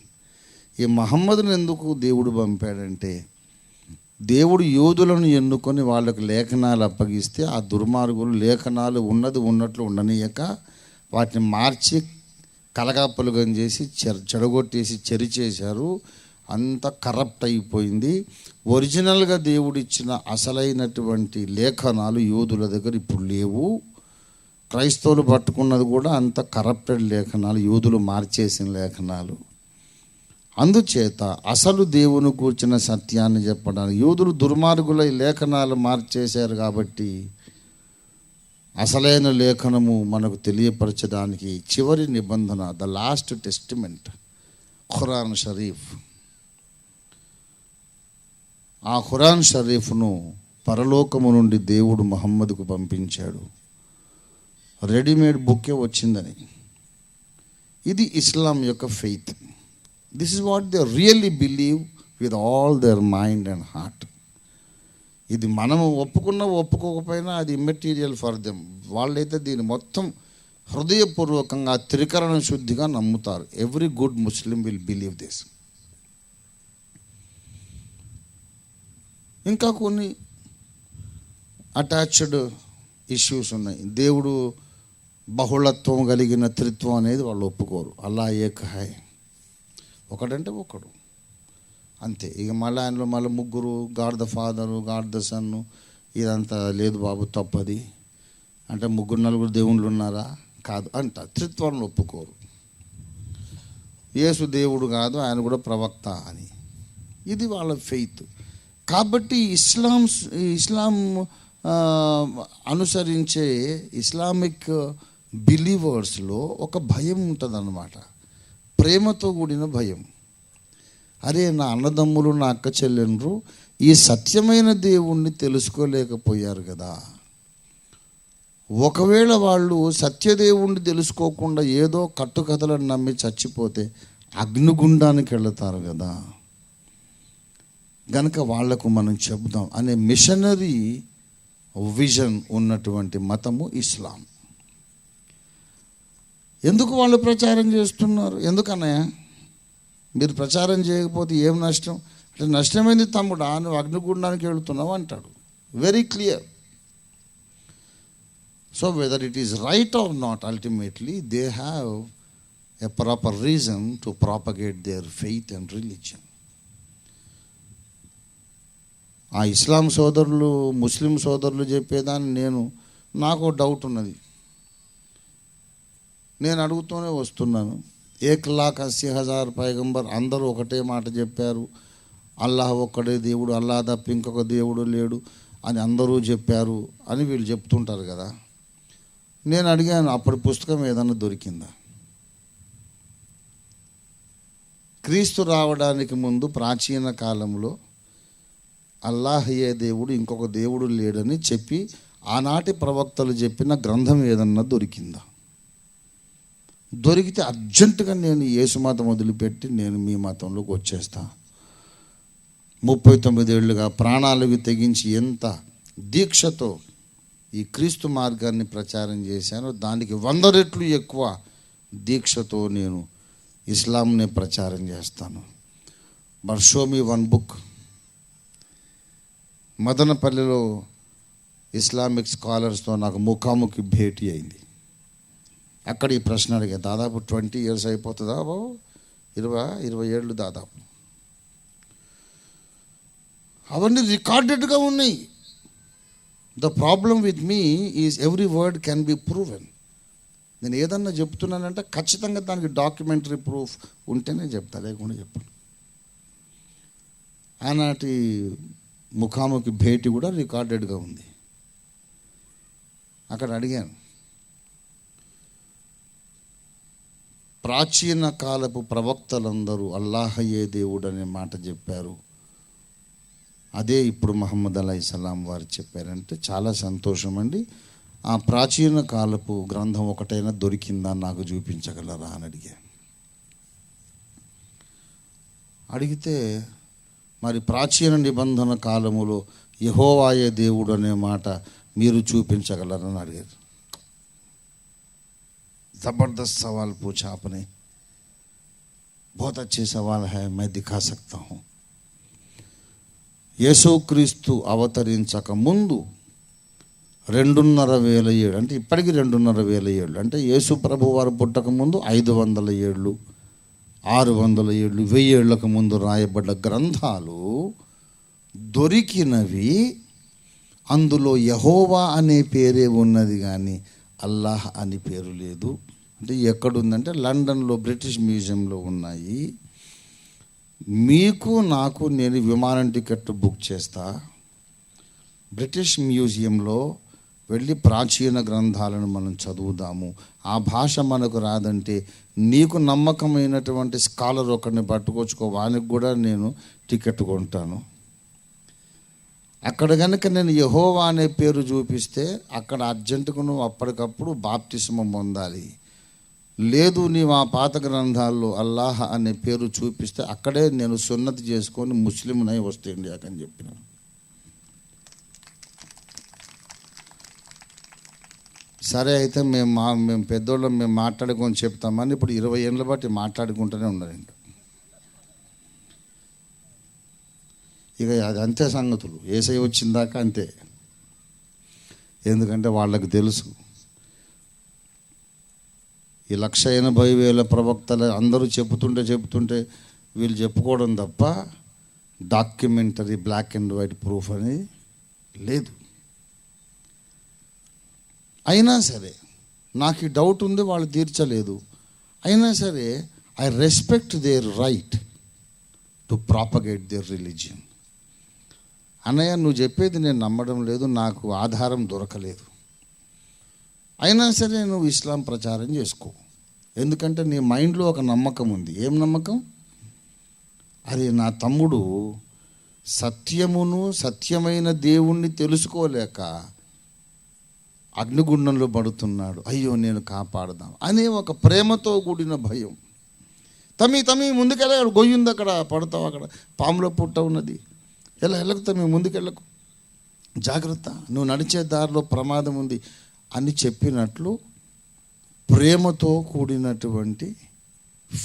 ఈ మహమ్మద్ని ఎందుకు దేవుడు పంపాడంటే దేవుడు యోధులను ఎన్నుకొని వాళ్ళకు లేఖనాలు అప్పగిస్తే ఆ దుర్మార్గులు లేఖనాలు ఉన్నది ఉన్నట్లు ఉండనీయక వాటిని మార్చి కలగాపులగం చేసి చెడగొట్టేసి చెరిచేశారు. అంత కరప్ట్ అయిపోయింది. ఒరిజినల్గా దేవుడిచ్చిన అసలైనటువంటి లేఖనాలు యోధుల దగ్గర ఇప్పుడు లేవు. క్రైస్తవులు పట్టుకున్నది కూడా అంత కరప్టెడ్ లేఖనాలు, యోధులు మార్చేసిన లేఖనాలు. అందుచేత అసలు దేవుని కూర్చిన సత్యాన్ని చెప్పడానికి యోధులు దుర్మార్గుల లేఖనాలు మార్చేశారు. కాబట్టి అసలైన లేఖనము మనకు తెలియపరచడానికి చివరి నిబంధన, the last testament, Quran Sharif. ఆ ఖురాన్ షరీఫ్ను పరలోకము నుండి దేవుడు మహమ్మద్కు పంపించాడు. రెడీమేడ్ బుక్కే వచ్చిందని. ఇది ఇస్లాం యొక్క faith. This is what they really believe with all their mind and heart. ఇది మనము ఒప్పుకోకపోయినా అది ఇమ్మెటీరియల్ ఫర్ దెమ్. వాళ్ళైతే దీన్ని మొత్తం హృదయపూర్వకంగా త్రికరణ శుద్ధిగా నమ్ముతారు. Every good Muslim will believe this. ఇంకా కొన్ని అటాచ్డ్ ఇష్యూస్ ఉన్నాయి. దేవుడు బహుళత్వం కలిగిన త్రిత్వం అనేది వాళ్ళు ఒప్పుకోరు. అల్లా ఏక్ హై, ఒకడంటే ఒకడు అంతే. ఇక మళ్ళీ ఆయనలో మళ్ళీ ముగ్గురు, God the father, God the son, ఇదంతా లేదు బాబు, తప్పది. అంటే 3-4 దేవుళ్ళు ఉన్నారా? కాదు అంట. త్రిత్వాన్ని ఒప్పుకోరు. యేసు దేవుడు కాదు, ఆయన కూడా ప్రవక్త అని. ఇది వాళ్ళ ఫెయిత్. కాబట్టి ఇస్లాం అనుసరించే ఇస్లామిక్ బిలీవర్స్లో ఒక భయం ఉంటుంది అన్నమాట. ప్రేమతో కూడిన భయం. అరే, నా అన్నదమ్ములు, నా అక్క చెల్లెండ్రు ఈ సత్యమైన దేవుణ్ణి తెలుసుకోలేకపోయారు కదా. ఒకవేళ వాళ్ళు సత్యదేవుణ్ణి తెలుసుకోకుండా ఏదో కట్టుకథలను నమ్మి చచ్చిపోతే అగ్నిగుండానికి వెళతారు కదా. గనక వాళ్లకు మనం చెబుదాం అనే మిషనరీ విజన్ ఉన్నటువంటి మతము ఇస్లాం. ఎందుకు వాళ్ళు ప్రచారం చేస్తున్నారు? ఎందుకన్నయ్య మీరు ప్రచారం చేయకపోతే ఏం నష్టం అంటే, నష్టమైంది తమ్ముడా, నువ్వు అగ్నిగుండానికి వెళుతున్నావు అంటాడు. Very clear. So whether it is right are not, ultimately they have a proper reason to propagate their faith and religion. ఆ ఇస్లాం సోదరులు, ముస్లిం సోదరులు చెప్పేదాన్ని నేను నాకు డౌట్ ఉన్నది, నేను అడుగుతూనే వస్తున్నాను. 1,80,000 పైగంబర్ అందరూ ఒకటే మాట చెప్పారు, అల్లాహ్ ఒక్కడే దేవుడు, అల్లాహ్ తప్ప ఇంకొక దేవుడు లేడు అని అందరూ చెప్పారు అని వీళ్ళు చెప్తుంటారు కదా. నేను అడిగాను, అప్పటి పుస్తకం ఏదన్నా దొరికిందా? క్రీస్తు రావడానికి ముందు ప్రాచీన కాలంలో అల్లాహయే దేవుడు, ఇంకొక దేవుడు లేడని చెప్పి ఆనాటి ప్రవక్తలు చెప్పిన గ్రంథం ఏదన్నా దొరికిందా? దొరికితే అర్జెంటుగా నేను యేసు మతం వదిలిపెట్టి నేను మీ మతంలోకి వచ్చేస్తా. 39 ఏళ్ళుగా ప్రాణాలకు తెగించి ఎంత దీక్షతో ఈ క్రీస్తు మార్గాన్ని ప్రచారం చేశానో దానికి 100 రెట్లు ఎక్కువ దీక్షతో నేను ఇస్లాంనే ప్రచారం చేస్తాను. But show me one book. మదనపల్లిలో ఇస్లామిక్ స్కాలర్స్తో నాకు ముఖాముఖి భేటీ అయింది. అక్కడ ఈ ప్రశ్న అడిగా, దాదాపు 20 years అయిపోతుందా బాబు, 20 ఏళ్ళు దాదాపు. అవన్నీ రికార్డెడ్గా ఉన్నాయి. The problem with me is every word can be proven. నేను ఏదన్నా చెప్తున్నానంటే ఖచ్చితంగా దానికి డాక్యుమెంటరీ ప్రూఫ్ ఉంటేనే చెప్తా, లేకుండా చెప్పాను. ఆనాటి ముఖాముఖి భేటీ కూడా రికార్డెడ్గా ఉంది. అక్కడ అడిగాను, ప్రాచీన కాలపు ప్రవక్తలందరూ అల్లాహయే దేవుడు అనే మాట చెప్పారు, అదే ఇప్పుడు మహమ్మద్ అలైహిస్సలాం వారు చెప్పారంటే చాలా సంతోషం అండి. ఆ ప్రాచీన కాలపు గ్రంథం ఒకటైనా దొరికిందా నాకు చూపించగలరా అని అడిగితే మరి ప్రాచీన నిబంధన కాలములో యెహోవాయే దేవుడు అనే మాట మీరు చూపించగలరని అడిగారు. జబర్దస్త్ సవాల్ పూछा आपने, बहुत अच्छे सवाल है, मैं दिखा सकता हूँ. యేసుక్రీస్తు అవతరించక ముందు 2,500 ఏళ్ళు, అంటే ఇప్పటికి 2,500 ఏళ్ళు, అంటే యేసు ప్రభు వారు పుట్టక ముందు 500 ఏళ్ళు, 600 ఏళ్ళు, 1000 ఏళ్లకు ముందు రాయబడ్డ గ్రంథాలు దొరికినవి. అందులో యెహోవా అనే పేరే ఉన్నది కానీ అల్లాహ్ అని పేరు లేదు. అంటే ఎక్కడుందంటే లండన్లో బ్రిటిష్ మ్యూజియంలో ఉన్నాయి. మీకు నాకు నేను విమానం టికెట్ బుక్ చేస్తా, బ్రిటిష్ మ్యూజియంలో వెళ్ళి ప్రాచీన గ్రంథాలను మనం చదువుదాము. ఆ భాష మనకు రాదంటే నీకు నమ్మకమైనటువంటి స్కాలర్ ఒకరిని పట్టుకొచ్చుకో, వానికి కూడా నేను టికెట్ కొంటాను. అక్కడ కనుక నేను యెహోవా అనే పేరు చూపిస్తే అక్కడ అర్జెంటుగా నువ్వు అప్పటికప్పుడు బాప్తిస్మం పొందాలి. లేదు నీవు ఆ పాత గ్రంథాల్లో అల్లాహ్ అనే పేరు చూపిస్తే అక్కడే నేను సున్నతి చేసుకొని ముస్లింనై వస్తే ఇండియాకి అని చెప్పినాను. సరే అయితే మేము పెద్దోళ్ళం, మేము మాట్లాడుకొని చెప్తామని ఇప్పుడు 20 ఏళ్ళ బట్టి మాట్లాడుకుంటూనే ఉన్నారు. ఇక అది అంతే సంగతులు. యేసయ్య వచ్చిందాకా అంతే. ఎందుకంటే వాళ్ళకి తెలుసు ఈ 1,80,000 ప్రవక్తలు అందరూ చెబుతుంటే వీళ్ళు చెప్పుకోవడం తప్ప documentary black and white proof అనేది లేదు. అయినా సరే నాకు ఈ డౌట్ ఉంది, వాళ్ళు తీర్చలేదు. అయినా సరే I respect their right to propagate their religion. అన్నయ్య నువ్వు చెప్పేది నేను నమ్మడం లేదు, నాకు ఆధారం దొరకలేదు, అయినా సరే నువ్వు ఇస్లాం ప్రచారం చేసుకో. ఎందుకంటే నీ మైండ్లో ఒక నమ్మకం ఉంది. ఏం నమ్మకం? అది నా తమ్ముడు సత్యమును సత్యమైన దేవుణ్ణి తెలుసుకోలేక అగ్నిగుండంలో పడుతున్నాడు, అయ్యో నేను కాపాడదాం అనే ఒక ప్రేమతో కూడిన భయం. తమ్మి ముందుకెళ్ళాడు, గొయ్యి ఉంది అక్కడ, పడతావు, అక్కడ పాములో పుట్ట ఉన్నది, వెళ్ళకు తమ్మి, ముందుకెళ్ళకు, జాగ్రత్త, నువ్వు నడిచే దారిలో ప్రమాదం ఉంది అని చెప్పినట్లు ప్రేమతో కూడినటువంటి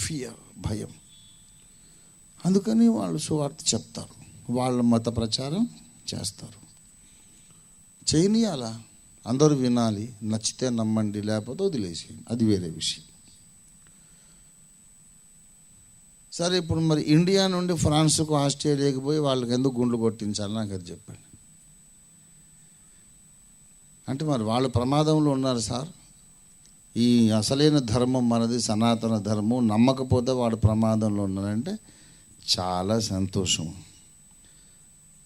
ఫియర్, భయం. అందుకని వాళ్ళు సువార్త చెప్తారు, వాళ్ళ మత ప్రచారం చేస్తారు. చేయనీయాలా, అందరూ వినాలి, నచ్చితే నమ్మండి, లేకపోతే వదిలేసేయండి, అది వేరే విషయం. సరే ఇప్పుడు మరి ఇండియా నుండి ఫ్రాన్స్కు ఆస్ట్రేలియాకి పోయి వాళ్ళకి ఎందుకు గుండ్లు కొట్టించాలి నాకు అది చెప్పండి. అంటే మరి వాళ్ళు ప్రమాదంలో ఉన్నారు సార్. ఈ అసలైన ధర్మం మనది, సనాతన ధర్మం, నమ్మకపోతే వాడు ప్రమాదంలో ఉన్నాడంటే చాలా సంతోషం.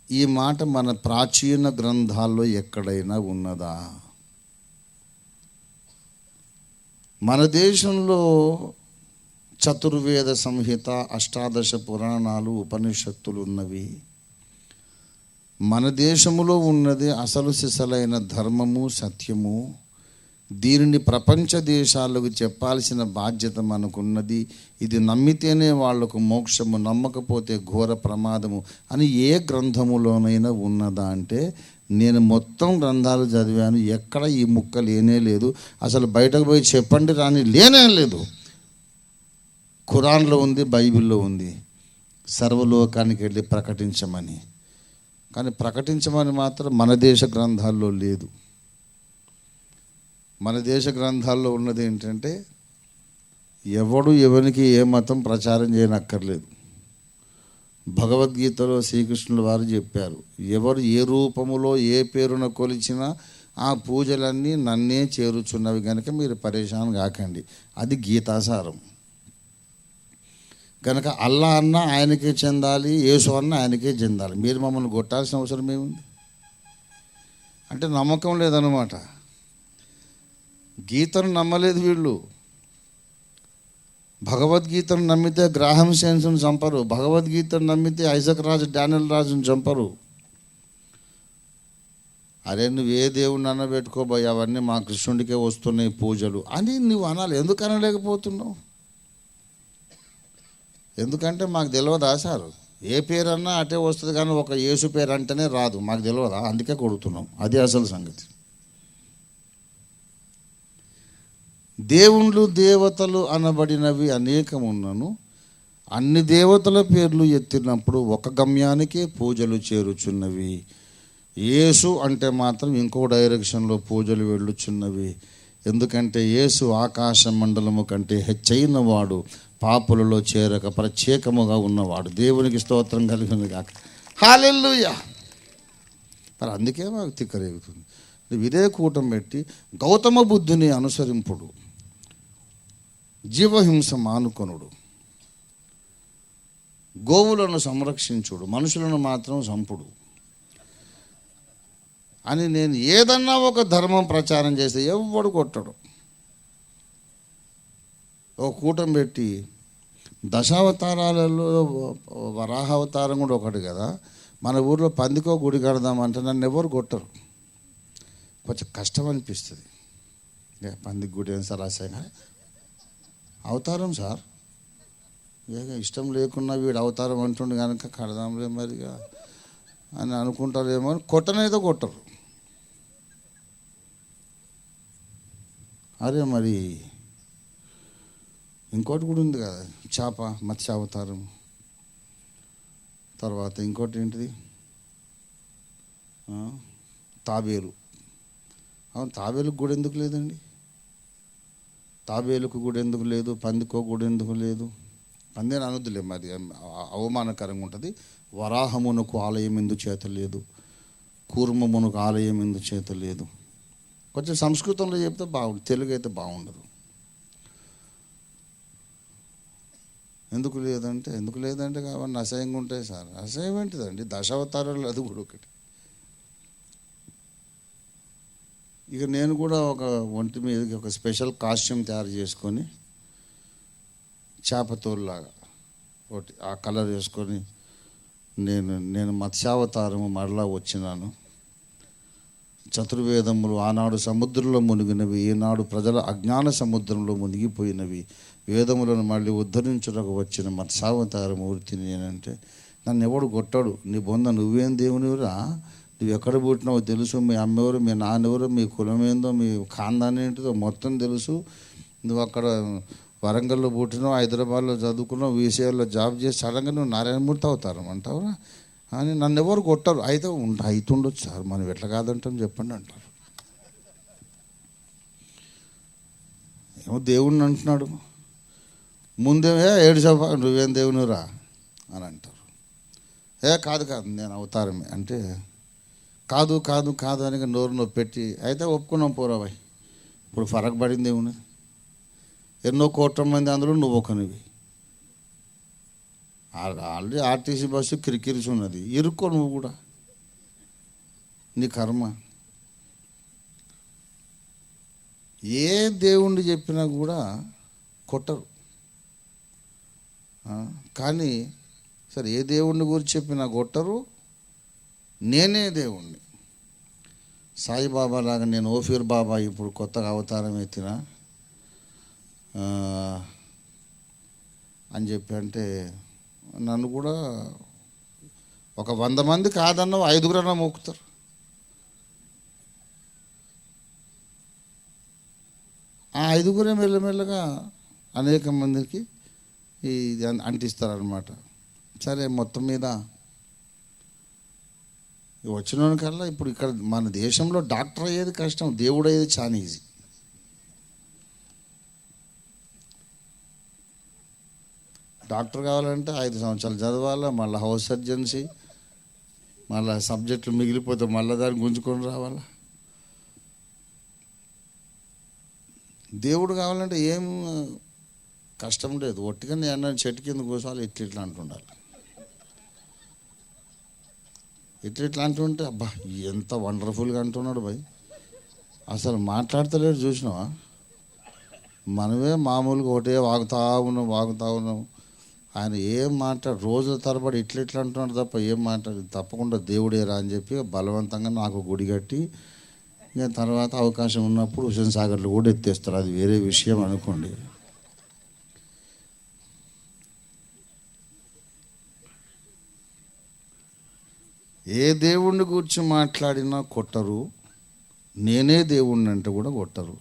ఈ మాట మన ప్రాచీన గ్రంథాల్లో ఎక్కడైనా ఉన్నదా? మన దేశంలో చతుర్వేద సంహిత, అష్టాదశ పురాణాలు, ఉపనిషత్తులు ఉన్నవి. మన దేశములో ఉన్నది అసలు సిసలైన ధర్మము, సత్యము. దీనిని ప్రపంచ దేశాలకు చెప్పాల్సిన బాధ్యత మనకున్నది. ఇది నమ్మితేనే వాళ్లకు మోక్షము, నమ్మకపోతే ఘోర ప్రమాదము అని ఏ గ్రంథములోనైనా ఉన్నదా అంటే నేను మొత్తం గ్రంథాలు చదివాను, ఎక్కడ ఈ ముక్క లేనే లేదు. అసలు బయటకు పోయి చెప్పండి రాని లేనే లేదు. ఖురాన్లో ఉంది, బైబిల్లో ఉంది, సర్వలోకానికి వెళ్ళి ప్రకటించమని. కానీ ప్రకటించమని మాత్రం మన దేశ గ్రంథాల్లో లేదు. మన దేశ గ్రంథాల్లో ఉన్నది ఏంటంటే ఎవడు ఎవరికి ఏ మతం ప్రచారం చేయనక్కర్లేదు. భగవద్గీతలో శ్రీకృష్ణుల వారు చెప్పారు, ఎవరు ఏ రూపములో ఏ పేరున కొలిచినా ఆ పూజలన్నీ నన్నే చేరుచున్నవి కనుక మీరు పరేషాన్ కాకండి. అది గీతాసారం. కనుక అల్లా అన్న ఆయనకే చెందాలి, యేసు అన్న ఆయనకే చెందాలి. మీరు మమ్మల్ని కొట్టాల్సిన అవసరం ఏముంది? అంటే నమ్మకం లేదన్నమాట. గీతను నమ్మలేదు వీళ్ళు. భగవద్గీతను నమ్మితే గ్రాహం సెన్స్ను చంపరు. భగవద్గీతను నమ్మితే ఐజక్ రాజు, డానియల్ రాజును చంపరు. అరే నువ్వు ఏ దేవుడిని అన్న పెట్టుకోబోయే, అవన్నీ మా కృష్ణుడికే వస్తున్నాయి పూజలు అని నువ్వు అనాలి. ఎందుకు అనలేకపోతున్నావు? ఎందుకంటే మాకు తెలియదా సార్? ఏ పేరన్నా అటే వస్తుంది, కానీ ఒక యేసు పేరు అంటేనే రాదు. మాకు తెలియదా? అందుకే కొడుతున్నాం. అది అసలు సంగతి. దేవుళ్ళు, దేవతలు అనబడినవి అనేకమున్నను. అన్ని దేవతల పేర్లు ఎత్తినప్పుడు ఒక గమ్యానికే పూజలు చేరుచున్నవి. యేసు అంటే మాత్రం ఇంకో డైరెక్షన్లో పూజలు వెళ్ళుచున్నవి. ఎందుకంటే యేసు ఆకాశ మండలము కంటే హెచ్చైన వాడు, పాపులలో చేరక ప్రత్యేకముగా ఉన్నవాడు. దేవునికి స్తోత్రం కలిగింది కాక. హల్లెలూయా. మరి అందుకే మాకు తిక్కరేగుతుంది. ఇదే కూటం పెట్టి గౌతమ బుద్ధుని అనుసరింపుడు, జీవహింస మానుకొనుడు, గోవులను సంరక్షించుడు, మనుషులను మాత్రం చంపుడు అని నేను ఏదన్నా ఒక ధర్మం ప్రచారం చేస్తే ఎవడు కొట్టడు. ఒక కూటం పెట్టి దశావతారాలలో వరాహ అవతారం కూడా ఒకటి కదా. మన ఊర్లో పందికో గుడి కడదామంటే నన్ను ఎవరు కొట్టరు. కొంచెం కష్టం అనిపిస్తుంది. పందికి గుడి ఏం సార్ రాసాయి అవతారం సార్, ఇష్టం లేకున్నా వీడు అవతారం అంటుండే కనుక కడదాంలే మరిగా అని అనుకుంటారేమో అని కొట్టనైతే కొట్టరు. అరే మరి ఇంకోటి కూడా ఉంది కదా, చేప మత్స్య అవతారం. తర్వాత ఇంకోటి ఏంటిది, తాబేలు. అవును, తాబేలుకు కూడా ఎందుకు లేదండి? తాబేలుకు కూడా ఎందుకు లేదు? పందికో కూడా ఎందుకు లేదు? పందేని అనొద్దులే, మరి అవమానకరంగా ఉంటుంది. వరాహమునకు ఆలయం ఎందు చేత లేదు, కూర్మమునకు ఆలయం ఎందు చేత లేదు. కొంచెం సంస్కృతంలో చెప్తే బాగుంటుంది, తెలుగు అయితే బాగుండదు. ఎందుకు లేదంటే కావాలి అసహ్యంగా ఉంటాయి సార్. అసహ్యం ఏంటిదండి? దశావతారాలు అది కూడా ఒకటి. ఇక నేను కూడా ఒక ఒంటి మీదకి ఒక స్పెషల్ కాస్ట్యూమ్ తయారు చేసుకొని చేపతోలులాగా ఒకటి ఆ కలర్ వేసుకొని నేను మత్స్యావతారము మరలా వచ్చినాను. చతుర్వేదములు ఆనాడు సముద్రంలో మునిగినవి, ఈనాడు ప్రజల అజ్ఞాన సముద్రంలో మునిగిపోయినవి. వేదములను మళ్ళీ ఉద్ధరించుటకు వచ్చిన మత్స్యావతార మూర్తిని నేనంటే నన్ను ఎవడు కొట్టాడు. నీ బొంద నువ్వేం దేవునివిరా, నువ్వు ఎక్కడ పుట్టినావో తెలుసు, మీ అమ్మెవరు, మీ నాన్నెవరు, మీ కులం ఏందో, మీ ఖాందాన్ ఏంటిదో మొత్తం తెలుసు. నువ్వు అక్కడ వరంగల్లో పుట్టినావు, హైదరాబాద్లో చదువుకున్నావు, వీసీఆర్లో జాబ్ చేసి సడన్గా నువ్వు నారాయణమూర్తి అవుతారు అంటావురా అని నన్ను ఎవరు కొట్టారు. అయితే అవుతుండొచ్చు సార్, మనం ఎట్లా కాదంటాం చెప్పండి అంటారు. ఏమో దేవుణ్ణి అంటున్నాడు, ముందేమే ఏడుసావా నువ్వేం దేవునిరా అని అంటారు. కాదు నేను అవతారమే అంటే కాదు కాదు కాదు అని నోరు నొప్పి పెట్టి అయితే ఒప్పుకున్నాం పోరాబాయ్, ఇప్పుడు ఫరక్ పడింది ఏమున్నది? ఎన్నో కోట్ల మంది అందులో నువ్వు ఒకనివి. ఆల్రెడీ ఆర్టీసీ బస్సు కిరికిరిచి ఉన్నది, ఇరుక్కో నువ్వు కూడా, నీ కర్మ. ఏ దేవుణ్ణి చెప్పినా కూడా కొట్టరు. కానీ సరే, ఏ దేవుణ్ణి గురించి చెప్పినా కొట్టరు. నేనే దేవుణ్ణి. సాయిబాబా లాగా నేను ఓఫీర్ బాబా ఇప్పుడు కొత్తగా అవతారం ఎత్తిన అని చెప్పి అంటే నన్ను కూడా ఒక 100 మంది కాదన్న 5గురన్నా మొక్కుతారు. ఆ 5గురే మెల్లమెల్లగా అనేక మందికి ఇది అంటిస్తారనమాట. సరే, మొత్తం మీద వచ్చిన కల్లా ఇప్పుడు ఇక్కడ మన దేశంలో డాక్టర్ అయ్యేది కష్టం, దేవుడు అయ్యేది చాలా ఈజీ. డాక్టర్ కావాలంటే 5 సంవత్సరాలు చదవాలా, మళ్ళీ హౌస్ సర్జన్సీ, మళ్ళీ సబ్జెక్టులు మిగిలిపోతే మళ్ళీ దాన్ని గుంజుకొని రావాలా. దేవుడు కావాలంటే ఏం కష్టం లేదు, ఒట్టిగా నేను చెట్టు కింద కూర్చోవాలి, ఇట్లా అంటుండాలి. ఇట్లా అంటుంటే అబ్బా ఎంత వండర్ఫుల్గా అంటున్నాడు భయ్, అసలు మాట్లాడతలేడు. చూసినావా? మనమే మామూలుగా ఒకటే వాగుతా ఉన్నాం. ఆయన ఏం మాట్లాడు, రోజుల తరబడి ఇట్లా అంటున్నాడు తప్ప ఏం మాట్లాడు. తప్పకుండా దేవుడేరా అని చెప్పి బలవంతంగా నాకు గుడి కట్టి ఇక తర్వాత అవకాశం ఉన్నప్పుడు హుసేన్ సాగర్లు కూడా ఎత్తేస్తారు, అది వేరే విషయం అనుకోండి. ఏ దేవుణ్ణి గురించి మాట్లాడినా కొట్టరు, నేనే దేవుణ్ణి అంటే కూడా కొట్టరు.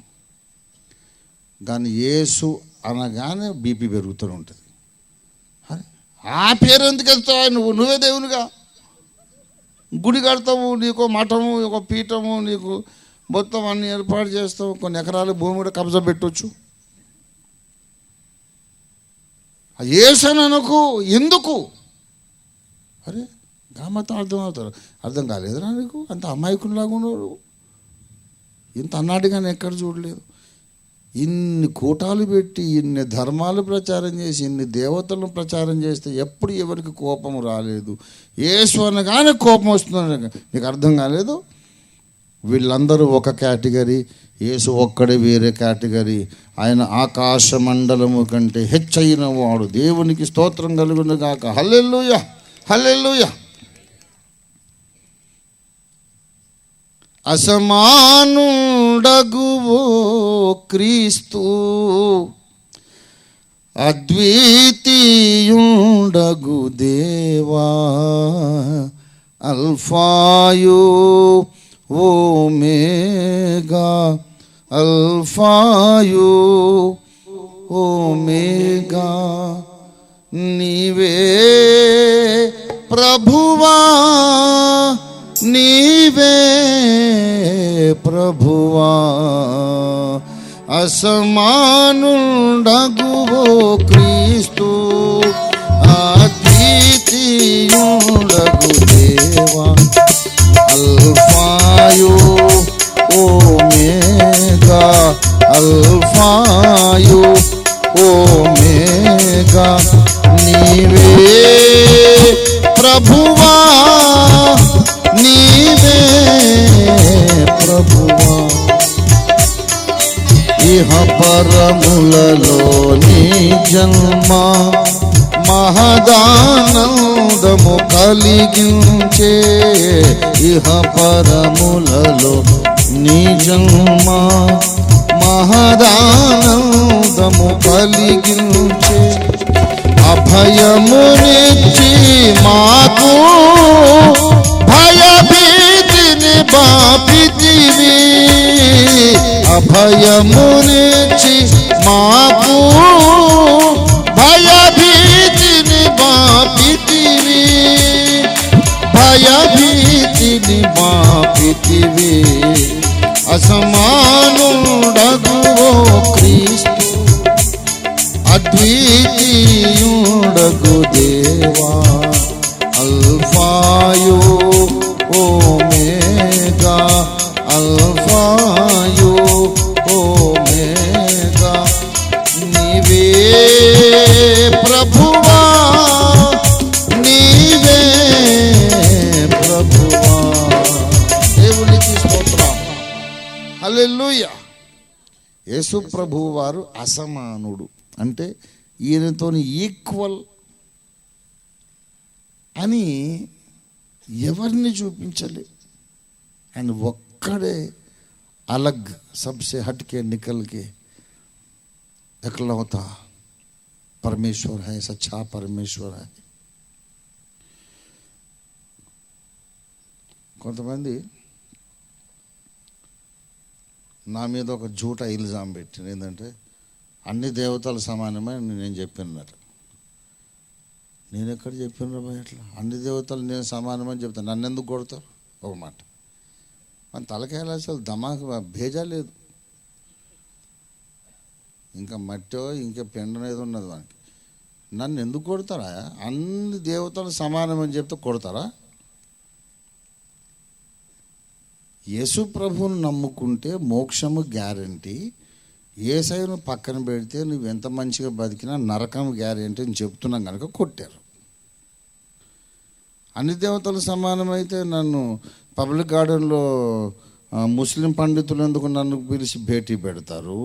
కానీ యేసు అనగానే బీపీ పెరుగుతూ ఉంటుంది. ఆ పేరు ఎందుకు వెళ్తావు? నువ్వే దేవునిగా గుడి కడతావు, నీకు మఠము, ఒక పీఠము, నీకు మొత్తం అన్ని ఏర్పాటు చేస్తావు, కొన్ని ఎకరాల భూమి కూడా కబ్జా పెట్టవచ్చు. యేసని అనుకు, ఎందుకు? అరే గామత అర్థమవుతారు, అర్థం కాలేదురా నీకు? అంత అమాయకుల్లాగా ఉన్నారు, ఇంత అన్నాటిగానే ఎక్కడ చూడలేదు. ఇన్ని కూటాలు పెట్టి, ఇన్ని ధర్మాలు ప్రచారం చేసి, ఇన్ని దేవతలను ప్రచారం చేస్తే ఎప్పుడు ఎవరికి కోపం రాలేదు. యేసు అనగానే కోపం వస్తుందని నీకు అర్థం కాలేదు? వీళ్ళందరూ ఒక కేటగిరీ, యేసు ఒక్కడే వేరే కేటగిరీ. ఆయన ఆకాశ మండలము కంటే హెచ్చైన వాడు. దేవునికి స్తోత్రం కలుగును గాక. హల్లెలూయా, హల్లెలూయా. అసమానుడగువో క్రీస్తు, అద్వితీయుండగు దేవా, అల్ఫాయు ఓమేగా, అల్ఫాయు ఓమేగా, నీవే ప్రభువా, నీవే ప్రభువా, అసమానుండగువో క్రీస్తు, అద్వితీయుండగు దేవా, అల్ఫాయు ఓమేగా, అల్ఫాయు ఓమేగా, నీవే ప్రభువా, నీవే ప్రభువా. ఇహ పరములలో నీ జన్మ మహదానందము కలిగించే, ఇహ పరములలో నీ జన్మ మహదానందము కలిగించే, అభయమునిచ్చి మాకు భయభీతిని బాపితివి, అభయమునిచ్చి మాకు భయభీతిని బాపితివి, భయభీతిని బాపితివి, అసమానుడగువో క్రీస్తు, అద్వితీయుడగు దేవా, అల్ఫాయు ఓమే హల్లెలూయా. యేసు ప్రభువు వారు అసమానుడు, అంటే ఈయనతో ఈక్వల్ అని ఎవరిని చూపించలే. ఆయన ఒక్కడే अलग, सबसे हटके निकल के इकलौता परमेश्वर है, सच्चा परमेश्वर है. కొంతమంది నా మీద ఒక జూట ఇల్జాం పెట్టింది, ఏంటంటే అన్ని దేవతలు సమానమే నేను చెప్పినట్టు. నేను ఎక్కడ చెప్పిన అట్లా అన్ని దేవతలు నేను సమానమని చెప్తాను, నన్ను ఎందుకు కొడతారు? ఒక మాట మన తలకాయలు అసలు దమాకు భేజా లేదు. ఇంకా మట్టో ఇంకా పెండనేది ఉన్నది వానికి. నన్ను ఎందుకు కొడతారా? అన్ని దేవతలు సమానమని చెప్తే కొడతారా? యేసు ప్రభువును నమ్ముకుంటే మోక్షము గ్యారంటీ. యేసయ్యను పక్కన పెడితే నువ్వు ఎంత మంచిగా బతికినా నరకం గ్యారంటీ అని చెప్తున్నాం కనుక కొట్టారు. అన్ని దేవతలు సమానమైతే నన్ను పబ్లిక్ గార్డెన్లో ముస్లిం పండితులు ఎందుకు నన్ను పిలిచి భేటీ పెడతారు?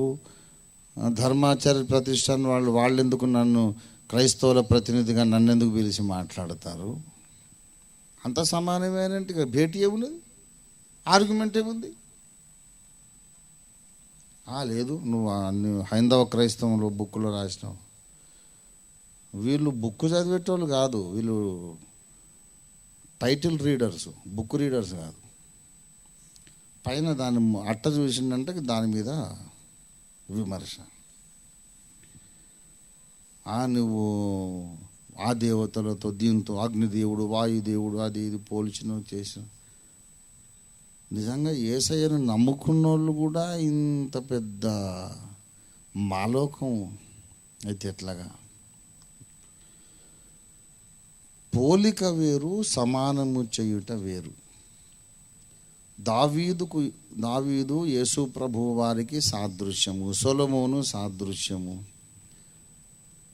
ధర్మాచార్య ప్రతిష్టాన్ వాళ్ళు ఎందుకు నన్ను క్రైస్తవుల ప్రతినిధిగా నన్ను ఎందుకు పిలిచి మాట్లాడతారు? అంత సమానమేనంటే భేటీ ఏమున్నది? ఆర్గ్యుమెంట్ ఏముంది? లేదు, నువ్వు అన్ని హైందవ క్రైస్తవంలో బుక్కులో రాసినావు. వీళ్ళు బుక్ చదివేటోళ్ళు కాదు, వీళ్ళు టైటిల్ రీడర్స్, బుక్ రీడర్స్ కాదు. పైన దాని అట్ట చూసిందంటే దాని మీద విమర్శ. నువ్వు ఆ దేవతలతో దీంతో అగ్నిదేవుడు, వాయుదేవుడు, అది ఇది పోల్చిన చేసిన. నిజంగా యేసయ్యను నమ్ముకున్న వాళ్ళు కూడా ఇంత పెద్ద మాలోకం అయితే ఎట్లాగా? పోలిక వేరు, సమానము చేయుట వేరు. దావీదు యేసు ప్రభువు వారికి సాదృశ్యము, సొలొమోను సాదృశ్యము.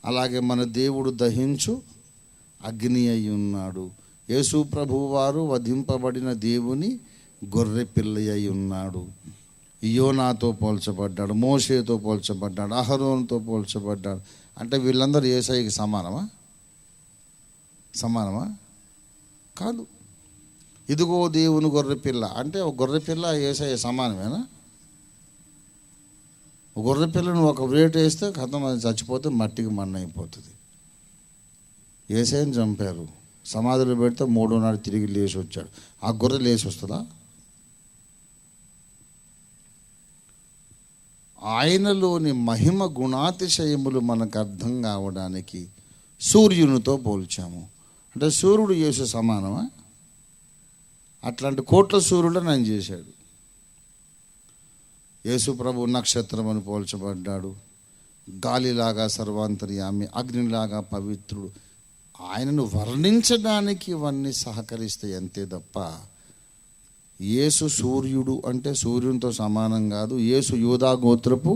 అలాగే మన దేవుడు దహించు అగ్ని అయి ఉన్నాడు. యేసు ప్రభువు వారు వధింపబడిన దేవుని గొర్రె పిల్ల అయి ఉన్నాడు. యోనాతో పోల్చబడ్డాడు, మోషేతో పోల్చబడ్డాడు, అహరోనుతో పోల్చబడ్డాడు. అంటే వీళ్ళందరూ యేసయ్యకి సమానమా? కాదు. ఇదిగో దేవుని గొర్రె పిల్ల అంటే ఒక గొర్రె పిల్ల యేసయ్య సమానమేనా? ఒక గొర్రె పిల్లను ఒక వేటు వేస్తే కథం, అది చచ్చిపోతే మట్టికి మన్ను అయిపోతుంది. యేసయ్యని చంపారు, సమాధిలో పెడితే 3వ నాడు తిరిగి లేచి వచ్చాడు. ఆ గొర్రె లేచి వస్తుందా? ఆయనలోని మహిమ గుణాతిశయములు మనకు అర్థం కావడానికి సూర్యునితో పోల్చాము. అంటే సూర్యుడు యేసు సమానమా? అట్లాంటి కోట్ల సూర్యుడు ఆయన చేశాడు. యేసు ప్రభు నక్షత్రం అని పోల్చబడ్డాడు, గాలిలాగా సర్వాంతర్యామి, అగ్నిలాగా పవిత్రుడు. ఆయనను వర్ణించడానికి ఇవన్నీ సహకరిస్తాయి అంతే తప్ప యేసు సూర్యుడు అంటే సూర్యునితో సమానం కాదు. యేసు యూదా గోత్రపు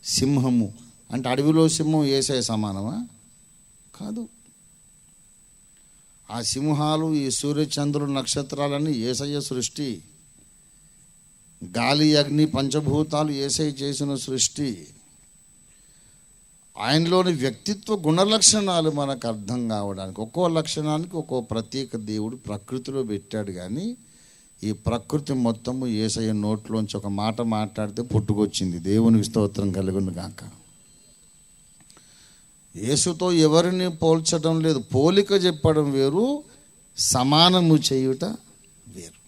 సింహము అంటే అడవిలో సింహం యేసయ్య సమానమా? కాదు. ఆ సింహాలు, ఈ సూర్యచంద్రుడు, నక్షత్రాలన్నీ యేసయ్య సృష్టి. గాలి, అగ్ని, పంచభూతాలు యేసయ్య చేసిన సృష్టి. ఆయనలోని వ్యక్తిత్వ గుణలక్షణాలు మనకు అర్థం కావడానికి ఒక్కో లక్షణానికి ఒక్కో ప్రత్యేక దేవుడు ప్రకృతిలో పెట్టాడు. కానీ ఈ ప్రకృతి మొత్తము యేసయ్య నోట్లోంచి ఒక మాట మాట్లాడితే పుట్టుకొచ్చింది. దేవునికి స్తోత్రం కలుగును గాక. యేసుతో ఎవరిని పోల్చడం లేదు. పోలిక చెప్పడం వేరు, సమానము చేయుట వేరు.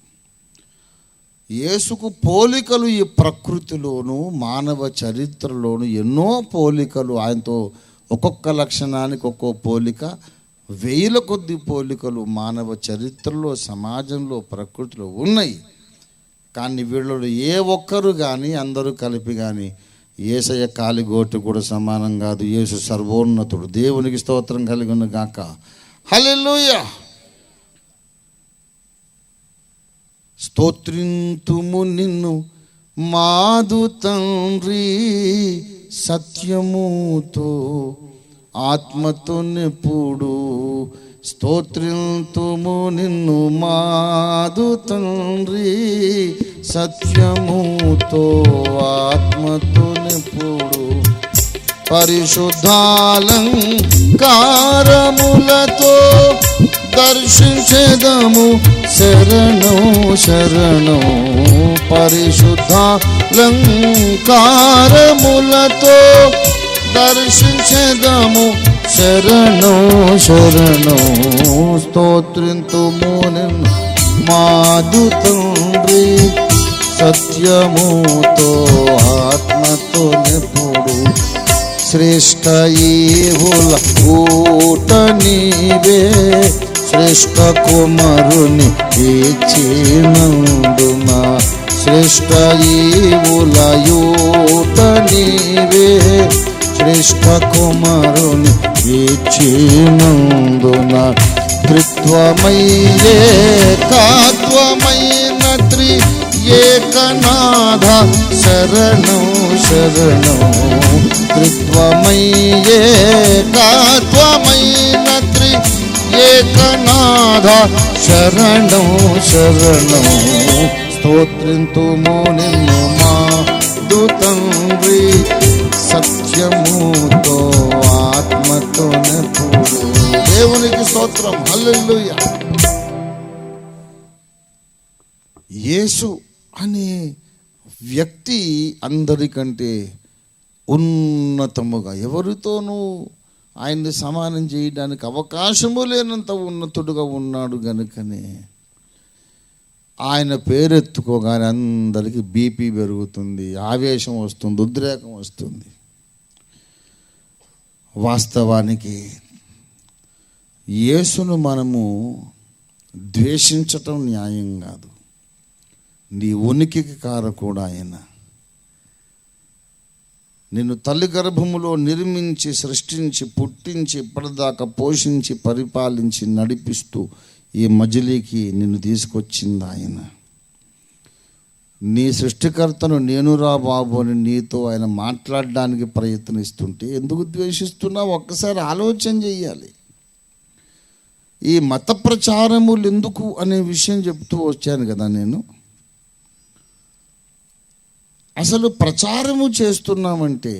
యేసుకు పోలికలు ఈ ప్రకృతిలోను మానవ చరిత్రలోను ఎన్నో పోలికలు. ఆయనతో ఒక్కొక్క లక్షణానికి ఒక్కో పోలిక, 1000 కొద్ది పోలికలు మానవ చరిత్రలో, సమాజంలో, ప్రకృతిలో ఉన్నాయి. కానీ వీళ్ళలో ఏ ఒక్కరు కానీ అందరూ కలిపి కానీ యేసయ్య కాలిగోటు కూడా సమానం కాదు. యేసు సర్వోన్నతుడు. దేవునికి స్తోత్రం కలుగును గాక. హల్లెలూయా. స్తోత్రింతుము నిన్ను మాదు తండ్రి, సత్యముతో ఆత్మతో నిప్పుడు. స్తోత్రింతుము నిన్ను మాదు తండ్రి, సత్యముతో ఆత్మతో నిపుడు పరిశుద్ధాలంకారములతో దర్శించెదము శరణం శరణం. పరిశుద్ధాలంకారములతో దర్శించెదము శరణం శరణం. స్తోత్రింతుము నిన్ను మాదు తండ్రి, సత్యముతో ఆత్మతో నిపుడు శ్రేష్ఠ ఈవుల ఊట నీవే, శ్రేష్ఠ కుమారుని ఇచ్చినందున. శ్రేష్ఠ ఈవుల యూట నీవే, శ్రేష్ఠ కుమారుని ఇచ్చినందున. త్రిత్వమయ్యే కాత్వమైన త్రి ఏకనాథ శరణం శరణం. త్రిత్వమయ్యే కాత్వమైన త్రి ఏకనాథ శరణం శరణం. స్తోత్రింతుము నిన్ను మాదు తండ్రి, సత్యముతో ఆత్మతో నిపుడు. దేవునికి స్తోత్రం. హల్లెలూయా. యేసు అనే వ్యక్తి అందరికంటే ఉన్నతముగా, ఎవరితోనూ ఆయన్ని సమానం చేయడానికి అవకాశము లేనంత ఉన్నతుడుగా ఉన్నాడు గనుకనే ఆయన పేరెత్తుకోగానే అందరికీ బీపీ పెరుగుతుంది, ఆవేశం వస్తుంది, ఉద్రేకం వస్తుంది. వాస్తవానికి యేసును మనము ద్వేషించటం న్యాయం కాదు. నీ ఉనికికి కారకుడు ఆయన. నిన్ను తల్లి గర్భములో నిర్మించి, సృష్టించి, పుట్టించి, ఇప్పటిదాకా పోషించి, పరిపాలించి, నడిపిస్తూ ఈ మజిలీకి నిన్ను తీసుకొచ్చింది ఆయన. నీ సృష్టికర్తను నేనురా బాబు అని నీతో ఆయన మాట్లాడడానికి ప్రయత్నిస్తుంటే ఎందుకు ద్వేషిస్తున్నావు? ఒక్కసారి ఆలోచన చెయ్యాలి. ఈ మత ప్రచారములు ఎందుకు అనే విషయం చెప్తూ వచ్చాను కదా నేను. అసలు ప్రచారము చేస్తున్నామంటే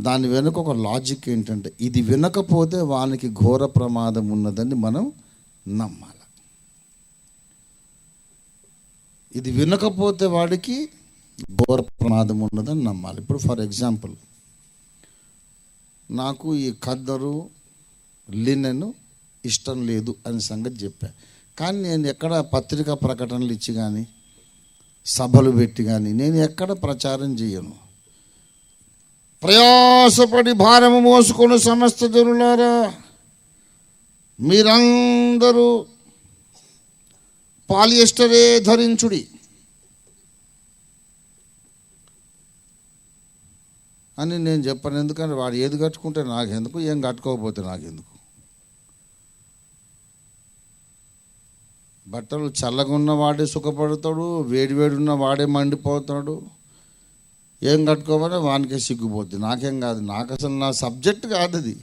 దాని వెనుక ఒక లాజిక్ ఏంటంటే, ఇది వినకపోతే వానికి ఘోర ప్రమాదం ఉన్నదని మనం నమ్మాలి. ఇది వినకపోతే వాడికి ఘోర ప్రమాదం ఉన్నదని నమ్మాలి. ఇప్పుడు ఫర్ ఎగ్జాంపుల్, నాకు ఈ ఖద్దరు లినెన్ ఇష్టం లేదు అనే సంగతి చెప్పా. కానీ నేను ఎక్కడ పత్రికా ప్రకటనలు ఇచ్చి కానీ సభలు పెట్టి కానీ నేను ఎక్కడ ప్రచారం చేయను. ప్రయాసపడి భారము మోసుకొని సమస్త జనులారా, మీరందరూ పాలియస్టరే ధరించుడి అని నేను చెప్పను. ఎందుకంటే వాడు ఏది కట్టుకుంటే నాకెందుకు, ఏం కట్టుకోకపోతే నాకెందుకు. బట్టలు చల్లగా ఉన్న వాడే సుఖపడతాడు, వేడి ఉన్న వాడే మండిపోతాడు. ఏం కట్టుకోమని వానికే సిగ్గుపోద్ది, నాకేం కాదు. నాకు అసలు నా సబ్జెక్ట్ కాదు అది.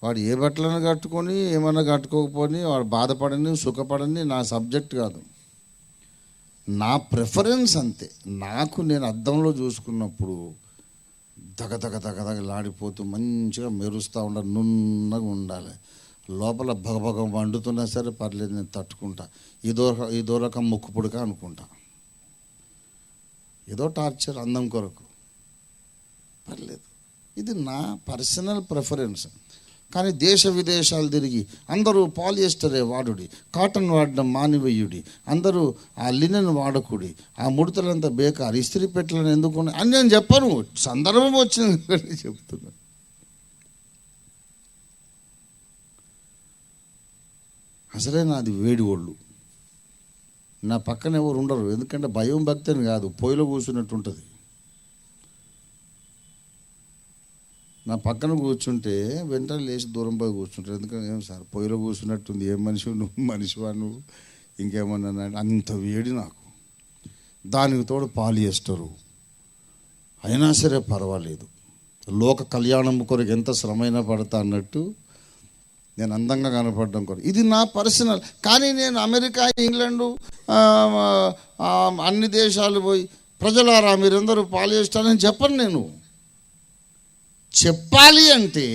వాడు ఏ బట్టలను కట్టుకొని ఏమన్నా కట్టుకోకపోని వాడు బాధపడని సుఖపడని నా సబ్జెక్ట్ కాదు, నా ప్రిఫరెన్స్ అంతే. నాకు నేను అద్దంలో చూసుకున్నప్పుడు దగదగలాడిపోతూ మంచిగా మెరుస్తూ ఉండాలి, నున్నగా ఉండాలి. లోపల భగభగం వండుతున్నా సరే పర్లేదు, నేను తట్టుకుంటా. ఇదో రకం ముక్కు పుడక అనుకుంటా, ఏదో టార్చర్ అందం కొరకు, పర్లేదు. ఇది నా పర్సనల్ ప్రిఫరెన్స్. కానీ దేశ విదేశాలు తిరిగి అందరూ పాలియస్టరే వాడుడి, కాటన్ వాడడం మానివేయుడి, అందరూ ఆ లినెన్ వాడకుడి, ఆ ముడతలంతా బేకారు, ఇస్త్రీ పెట్టలను ఎందుకు అని నేను చెప్పను. సందర్భం వచ్చింది కానీ చెప్తున్నా. అసలే నాది వేడి ఒళ్ళు. నా పక్కన ఎవరు ఉండరు, ఎందుకంటే భయం భక్తి అని కాదు, పొయ్యిలో కూర్చున్నట్టు ఉంటుంది. నా పక్కన కూర్చుంటే వెంటనే లేచి దూరం పోయి కూర్చుంటారు. ఎందుకంటే ఏం సార్ పొయ్యిలో కూర్చున్నట్టుంది, ఏం మనిషి నువ్వు, మనిషివా నువ్వు, ఇంకేమన్నా అంత వేడి నాకు. దానికి తోడు పాలియస్టరు అయినా సరే పర్వాలేదు, లోక కళ్యాణం కొరకు ఎంత శ్రమైనా పడతా అన్నట్టు నేను అందంగా కనపడడం కూడా ఇది నా పర్సనల్. కానీ నేను అమెరికా, ఇంగ్లాండు, అన్ని దేశాలు పోయి ప్రజలారా మీరందరూ పాలిస్తారని చెప్పను. నేను చెప్పాలి అంటే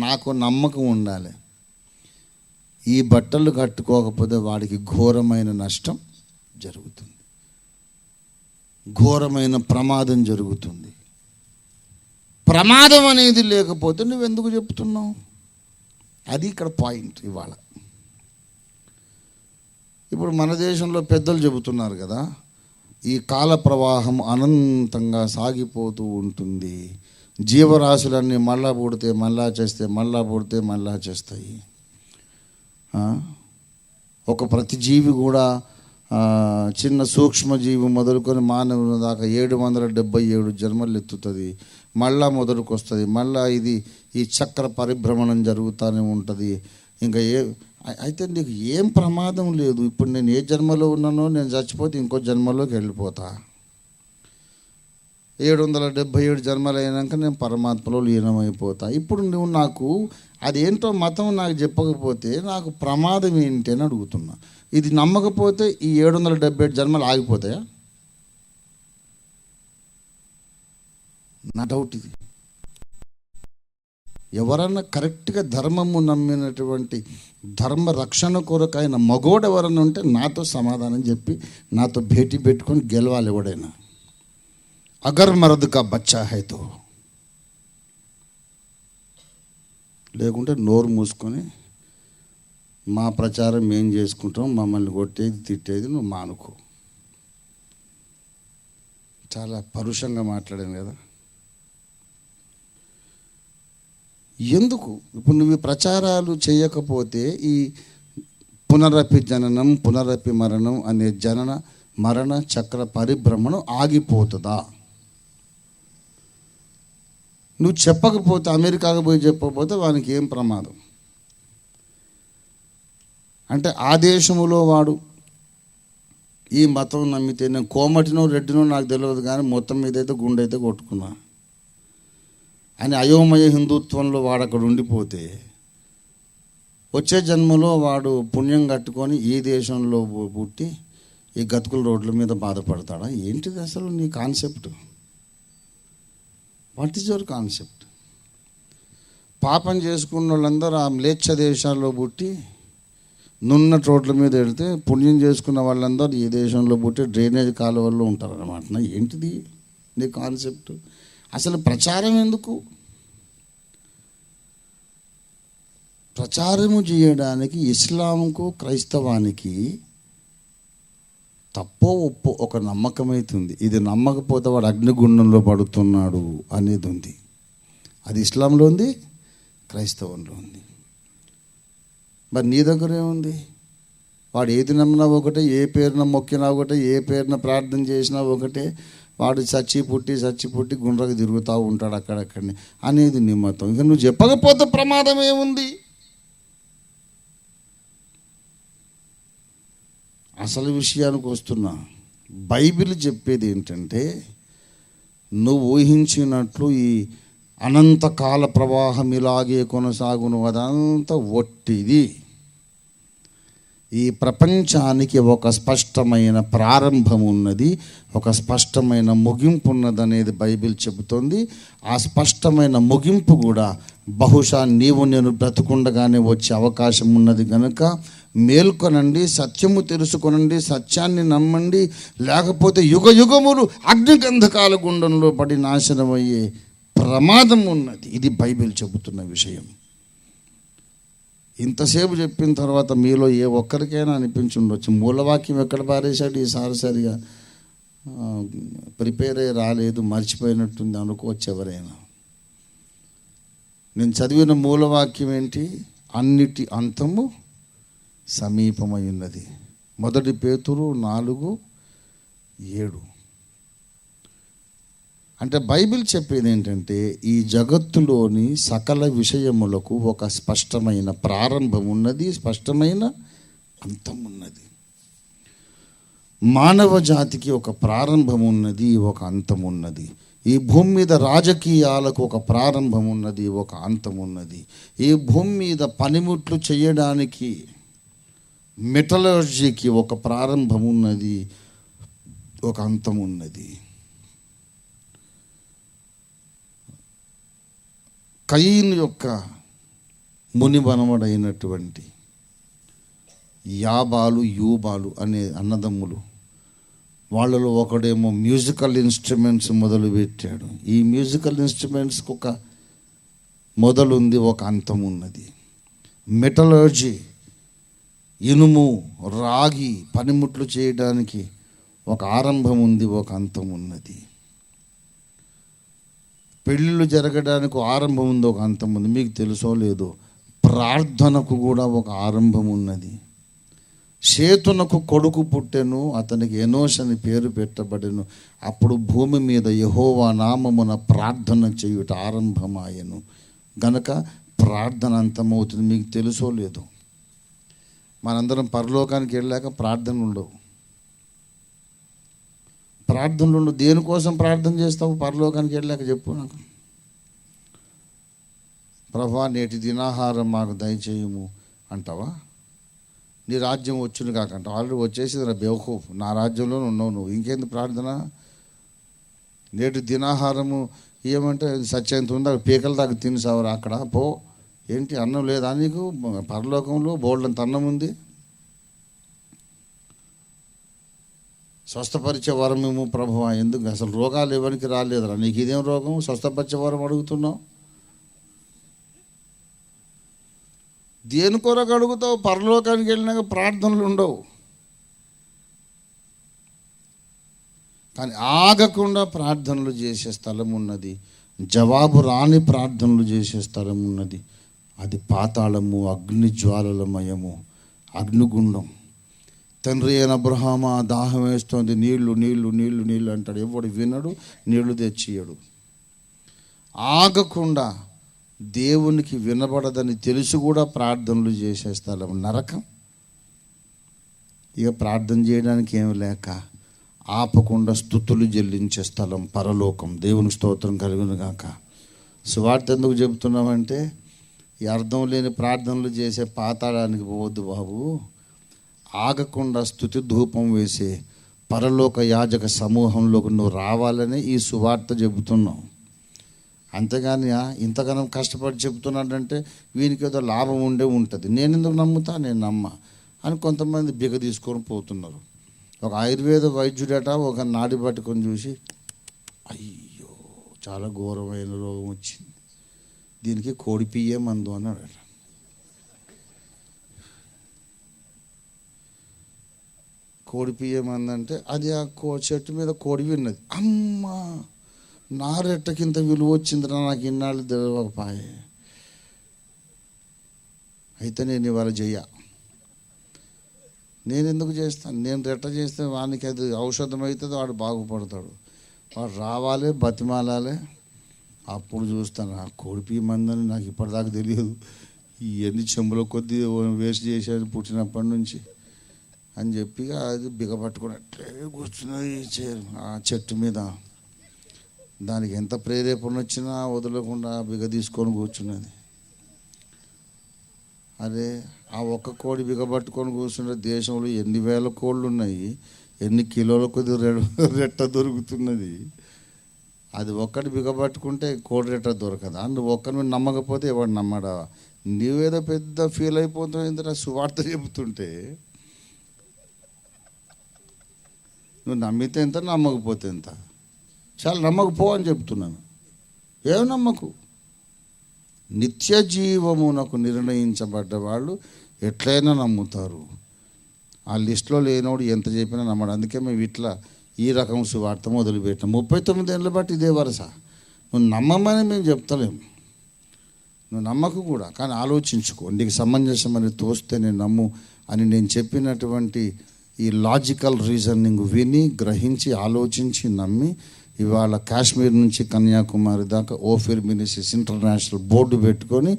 నాకు నమ్మకం ఉండాలి. ఈ బట్టలు కట్టుకోకపోతే వాడికి ఘోరమైన నష్టం జరుగుతుంది, ఘోరమైన ప్రమాదం జరుగుతుంది. ప్రమాదం అనేది లేకపోతే నువ్వెందుకు చెప్తున్నావు? అది ఇక్కడ పాయింట్. ఇవాళ ఇప్పుడు మన దేశంలో పెద్దలు చెబుతున్నారు కదా, ఈ కాల ప్రవాహం అనంతంగా సాగిపోతూ ఉంటుంది. జీవరాశులన్నీ మళ్ళా పుడితే మళ్ళా చేస్తే, మళ్ళా పుడితే మళ్ళా చేస్తాయి. ఒక ప్రతి జీవి కూడా చిన్న సూక్ష్మజీవి మొదలుకొని మానవుని దాకా 777 జన్మలు ఎత్తుతుంది, మళ్ళా మొదలుకు వస్తుంది. మళ్ళా ఈ చక్ర పరిభ్రమణం జరుగుతూనే ఉంటుంది. ఇంకా అయితే నీకు ఏం ప్రమాదం లేదు. ఇప్పుడు నేను ఏ జన్మలో ఉన్నానో, నేను చచ్చిపోతే ఇంకో జన్మలోకి వెళ్ళిపోతా. 777 జన్మలు అయినాక నేను పరమాత్మలో లీనమైపోతా. ఇప్పుడు నువ్వు నాకు అదేంటో మతం నాకు చెప్పకపోతే నాకు ప్రమాదం ఏంటి అని అడుగుతున్నా. ఇది నమ్మకపోతే ఈ 777 జన్మలు ఆగిపోతాయా? నా డౌట్ ఇది. ఎవరన్నా కరెక్ట్గా ధర్మము నమ్మినటువంటి ధర్మ రక్షణ కొరకైన మగోడు ఎవరన్నా ఉంటే నాతో సమాధానం చెప్పి నాతో భేటీ పెట్టుకొని గెలవాలి ఎవడైనా. అగర్ మరద్ కా బచ్చా హైతో, లేకుంటే నోరు మూసుకొని మా ప్రచారం మేం చేసుకుంటాం, మమ్మల్ని కొట్టేది తిట్టేది నువ్వు మానుకో. చాలా పరుషంగా మాట్లాడాను కదా. ఎందుకు ఇప్పుడు నువ్వు ప్రచారాలు చేయకపోతే ఈ పునరపి జననం పునరపి మరణం అనే జనన మరణ చక్ర పరిభ్రమణం ఆగిపోతుందా? నువ్వు చెప్పకపోతే, అమెరికాకు పోయి చెప్పకపోతే వానికి ఏం ప్రమాదం? అంటే ఆ దేశంలో వాడు ఈ మతం నమ్మితే, నేను కోమటినో రెడ్డినో నాకు తెలియదు కానీ మొత్తం మీద అయితే గుండె అయితే కొట్టుకున్నా అని అయోమయ హిందుత్వంలో వాడు అక్కడ ఉండిపోతే, వచ్చే జన్మలో వాడు పుణ్యం కట్టుకొని ఈ దేశంలో పుట్టి ఈ గతుకుల రోడ్ల మీద బాధపడతాడా? ఏంటిది అసలు నీ concept? What is your concept? పాపం చేసుకున్న వాళ్ళందరూ ఆ మ్లేచ్ఛ దేశాల్లో పుట్టి నున్న రోడ్ల మీద వెళితే, పుణ్యం చేసుకున్న వాళ్ళందరూ ఈ దేశంలో పుట్టి డ్రైనేజ్ కాలువల్లో ఉంటారన్నమాట. ఏంటిది నీ కాన్సెప్ట్? అసలు ప్రచారం ఎందుకు? ప్రచారము చేయడానికి ఇస్లాంకు క్రైస్తవానికి తప్పో ఒప్పో ఒక నమ్మకం అవుతుంది. ఇది నమ్మకపోతే వాడు అగ్నిగుండంలో పడుతున్నాడు అనేది ఉంది. అది ఇస్లాంలో ఉంది, క్రైస్తవంలో ఉంది. మరి నీ దగ్గర ఏముంది? వాడు ఏది నమ్మినా ఒకటే, ఏ పేరున మొక్కినా ఒకటే, ఏ పేరున ప్రార్థన చేసినా ఒకటే. వాడు చచ్చి పుట్టి గుండ్రకు తిరుగుతూ ఉంటాడు అక్కడక్కడిని అనేది నీ మతం. ఇక నువ్వు చెప్పకపోతే ప్రమాదం ఏముంది? అసలు విషయానికి వస్తున్నా. బైబిల్ చెప్పేది ఏంటంటే, నువ్వు ఊహించినట్లు ఈ అనంతకాల ప్రవాహం ఇలాగే కొనసాగును, అదంతా ఒట్టిది. ఈ ప్రపంచానికి ఒక స్పష్టమైన ప్రారంభం ఉన్నది, ఒక స్పష్టమైన ముగింపు ఉన్నది అనేది బైబిల్ చెబుతోంది. ఆ స్పష్టమైన ముగింపు కూడా బహుశా నీవు నేను బ్రతుకుండగానే వచ్చే అవకాశం ఉన్నది కనుక మేల్కొనండి, సత్యము తెలుసుకొనండి, సత్యాన్ని నమ్మండి. లేకపోతే యుగ యుగములు అగ్నిగంధకాల గుండంలో పడి నాశనమయ్యే ప్రమాదం ఉన్నది. ఇది బైబిల్ చెబుతున్న విషయం. ఇంతసేపు చెప్పిన తర్వాత మీలో ఏ ఒక్కరికైనా అనిపించి ఉండొచ్చు, మూలవాక్యం ఎక్కడ పారేశాడు ఈసారి, సరిగా ప్రిపేర్ అయ్యి రాలేదు, మర్చిపోయినట్టుంది అనుకోవచ్చు ఎవరైనా. నేను చదివిన మూలవాక్యం ఏంటి? అన్నిటి అంతము సమీపమై ఉన్నది. 1 పేతురు 4:7. అంటే బైబిల్ చెప్పేది ఏంటంటే, ఈ జగత్తులోని సకల విషయములకు ఒక స్పష్టమైన ప్రారంభం ఉన్నది, స్పష్టమైన అంతం ఉన్నది. మానవ జాతికి ఒక ప్రారంభం ఉన్నది, ఒక అంతం ఉన్నది. ఈ భూమి మీద రాజకీయాలకు ఒక ప్రారంభం ఉన్నది, ఒక అంతం ఉన్నది. ఈ భూమి మీద పనిముట్లు చేయడానికి, మెటలర్జీకి ఒక ప్రారంభం ఉన్నది, ఒక అంతం ఉన్నది. కయీను యొక్క మునిబనవడైనటువంటి యాబాలు, యూబాలు అనే అన్నదమ్ములు, వాళ్ళలో ఒకడేమో మ్యూజికల్ ఇన్స్ట్రుమెంట్స్ మొదలుపెట్టాడు. ఈ మ్యూజికల్ ఇన్స్ట్రుమెంట్స్కి ఒక మొదలుంది, ఒక అంతం ఉన్నది. మెటలర్జీ, ఇనుము, రాగి పనిముట్లు చేయడానికి ఒక ఆరంభం ఉంది, ఒక అంతం ఉన్నది. పెళ్ళిళ్ళు జరగడానికి ఆరంభం ఉంది, ఒక అంతం ఉంది. మీకు తెలుసో లేదో, ప్రార్థనకు కూడా ఒక ఆరంభం ఉన్నది. షేతునకు కొడుకు పుట్టెను, అతనికి ఎనోష్ అని పేరు పెట్టబడెను. అప్పుడు భూమి మీద యెహోవా నామమున ప్రార్థన చేయుట ఆరంభమాయెను. గనక ప్రార్థన అంతమవుతుంది. మీకు తెలుసో లేదో, మనందరం పరలోకానికి వెళ్ళాక ప్రార్థనలు ఉండవు. ప్రార్థనలు ఉండవు. దేనికోసం ప్రార్థన చేస్తావు పరలోకానికి వెళ్ళాక? చెప్పు నాకు. ప్రభువా నేటి దినాహారం మాకు దయచేయము అంటావా? నీ రాజ్యం వచ్చును కాకంట. ఆల్రెడీ వచ్చేసింది నా బేవకూఫ్. నా రాజ్యంలోనే ఉన్నావు నువ్వు, ఇంకేంది ప్రార్థన? నేటి దినాహారము ఏమంటే సత్యంత ఉందా? పీకల దాకా తినేసావరా అక్కడ? పో. ఏంటి అన్నం లేదా నీకు? పరలోకంలో బోల్డంత అన్నం ఉంది. స్వస్థపరిచే వరమేమో ప్రభువా, ఎందుకు? అసలు రోగాలు ఎవరికి రాలేదురా, నీకు ఇదేం రోగం? స్వస్థపరిచే వరం అడుగుతున్నావు. దేని కొరకు అడుగుతావు? పరలోకానికి వెళ్ళినాక ప్రార్థనలు ఉండవు. కానీ ఆగకుండా ప్రార్థనలు చేసే స్థలం ఉన్నది, జవాబు రాని ప్రార్థనలు చేసే స్థలం ఉన్నది. అది పాతాళము, అగ్ని జ్వాలలమయము, అగ్నిగుండం. తండ్రి అయిన అబ్రహామా, దాహం వేస్తోంది, నీళ్లు నీళ్లు నీళ్లు నీళ్ళు అంటాడు. ఎవడు వినడు, నీళ్లు తెచ్చియడు. ఆగకుండా దేవునికి వినబడదని తెలుసు కూడా ప్రార్థనలు చేసే స్థలం నరకం. ఇక ప్రార్థన చేయడానికి ఏమి లేక ఆపకుండా స్తుతులు చెల్లించే స్థలం పరలోకం. దేవుని స్తోత్రం కలుగును గాక. సువార్త ఎందుకు చెబుతున్నామంటే, ఈ అర్థం లేని ప్రార్థనలు చేసే పాతాళానికి పోవద్దు బాబు. ఆగకుండా స్తుతి ధూపం వేసే పరలోక యాజక సమూహంలోకి నువ్వు రావాలని ఈ సువార్త చెబుతున్నావు. అంతేగాని ఇంతగానం కష్టపడి చెబుతున్నాడంటే వీనికి ఏదో లాభం ఉంటుంది. నేను ఎందుకు నమ్ముతా? నేను నమ్మ అని కొంతమంది బిగ తీసుకొని పోతున్నారు. ఒక ఆయుర్వేద వైద్యుడట ఒక నాడి పట్టుకొని చూసి, అయ్యో చాలా ఘోరమైన రోగం వచ్చింది, దీనికి కోడి పియ్యే మందు అన్నాడట. కోడి పియ్యే మందు అంటే అది ఆ చెట్టు మీద కోడి విన్నది. అమ్మ, నారెట్టకింత విలువ వచ్చిందిరా, నాకు ఇన్నాళ్ళు తెలియకపోయే. అయితే నేను ఇవాళ చెయ్య. నేను ఎందుకు చేస్తాను? నేను రెట్ట చేస్తే వానికి అది ఔషధం అవుతుంది, వాడు బాగుపడతాడు. వాడు రావాలి, బతిమాలాలి, అప్పుడు చూస్తాను. ఆ కోడిపి మందని నాకు ఇప్పటిదాకా తెలియదు. ఇవన్నీ చెంబులో కొద్ది వేస్ట్ చేశాను పుట్టినప్పటి నుంచి అని చెప్పి అది బిగపట్టుకున్నట్లే కూర్చున్నది ఆ చెట్టు మీద. దానికి ఎంత ప్రేరేపణ వచ్చినా వదలకుండా బిగ తీసుకొని కూర్చున్నది. అరే ఆ ఒక్క కోడి బిగపట్టుకొని కూర్చున్న దేశంలో ఎన్ని వేల కోళ్ళు ఉన్నాయి, ఎన్ని కిలోల కొద్ది రెట్ట దొరుకుతున్నది. అది ఒక్కటి బిగపట్టుకుంటే కోడి రెట్ట దొరకదా? నువ్వు ఒక్కరిని నమ్మకపోతే ఎవడు నమ్మడా? నీవేదో పెద్ద ఫీల్ అయిపోతున్నావు ఇంత సువార్త చెబుతుంటే. నువ్వు నమ్మితే ఎంత, నమ్మకపోతే ఎంత? చాలా నమ్మకపో అని చెప్తున్నాను. ఏం నమ్మకు? నిత్య జీవమునకు నిర్ణయించబడ్డ వాళ్ళు ఎట్లయినా నమ్ముతారు. ఆ లిస్టులో లేనోడు ఎంత చెప్పినా నమ్మడు. అందుకే మేము ఇట్లా ఈ రకం సువార్త మొదలుపెట్టాం. 39 ఏళ్ళ బట్టి ఇదే వరుస. నువ్వు నమ్మమని మేము చెప్తలేము, నువ్వు నమ్మకు కూడా. కానీ ఆలోచించుకో, నీకు సమంజసమని తోస్తే నేను నమ్ము అని నేను చెప్పినటువంటి ఈ లాజికల్ రీజనింగ్ విని, గ్రహించి, ఆలోచించి, నమ్మి ఇవాళ కాశ్మీర్ నుంచి కన్యాకుమారి దాకా ఓఫిర్ మినిస్ట్రీస్ ఇంటర్నేషనల్ బోర్డు పెట్టుకొని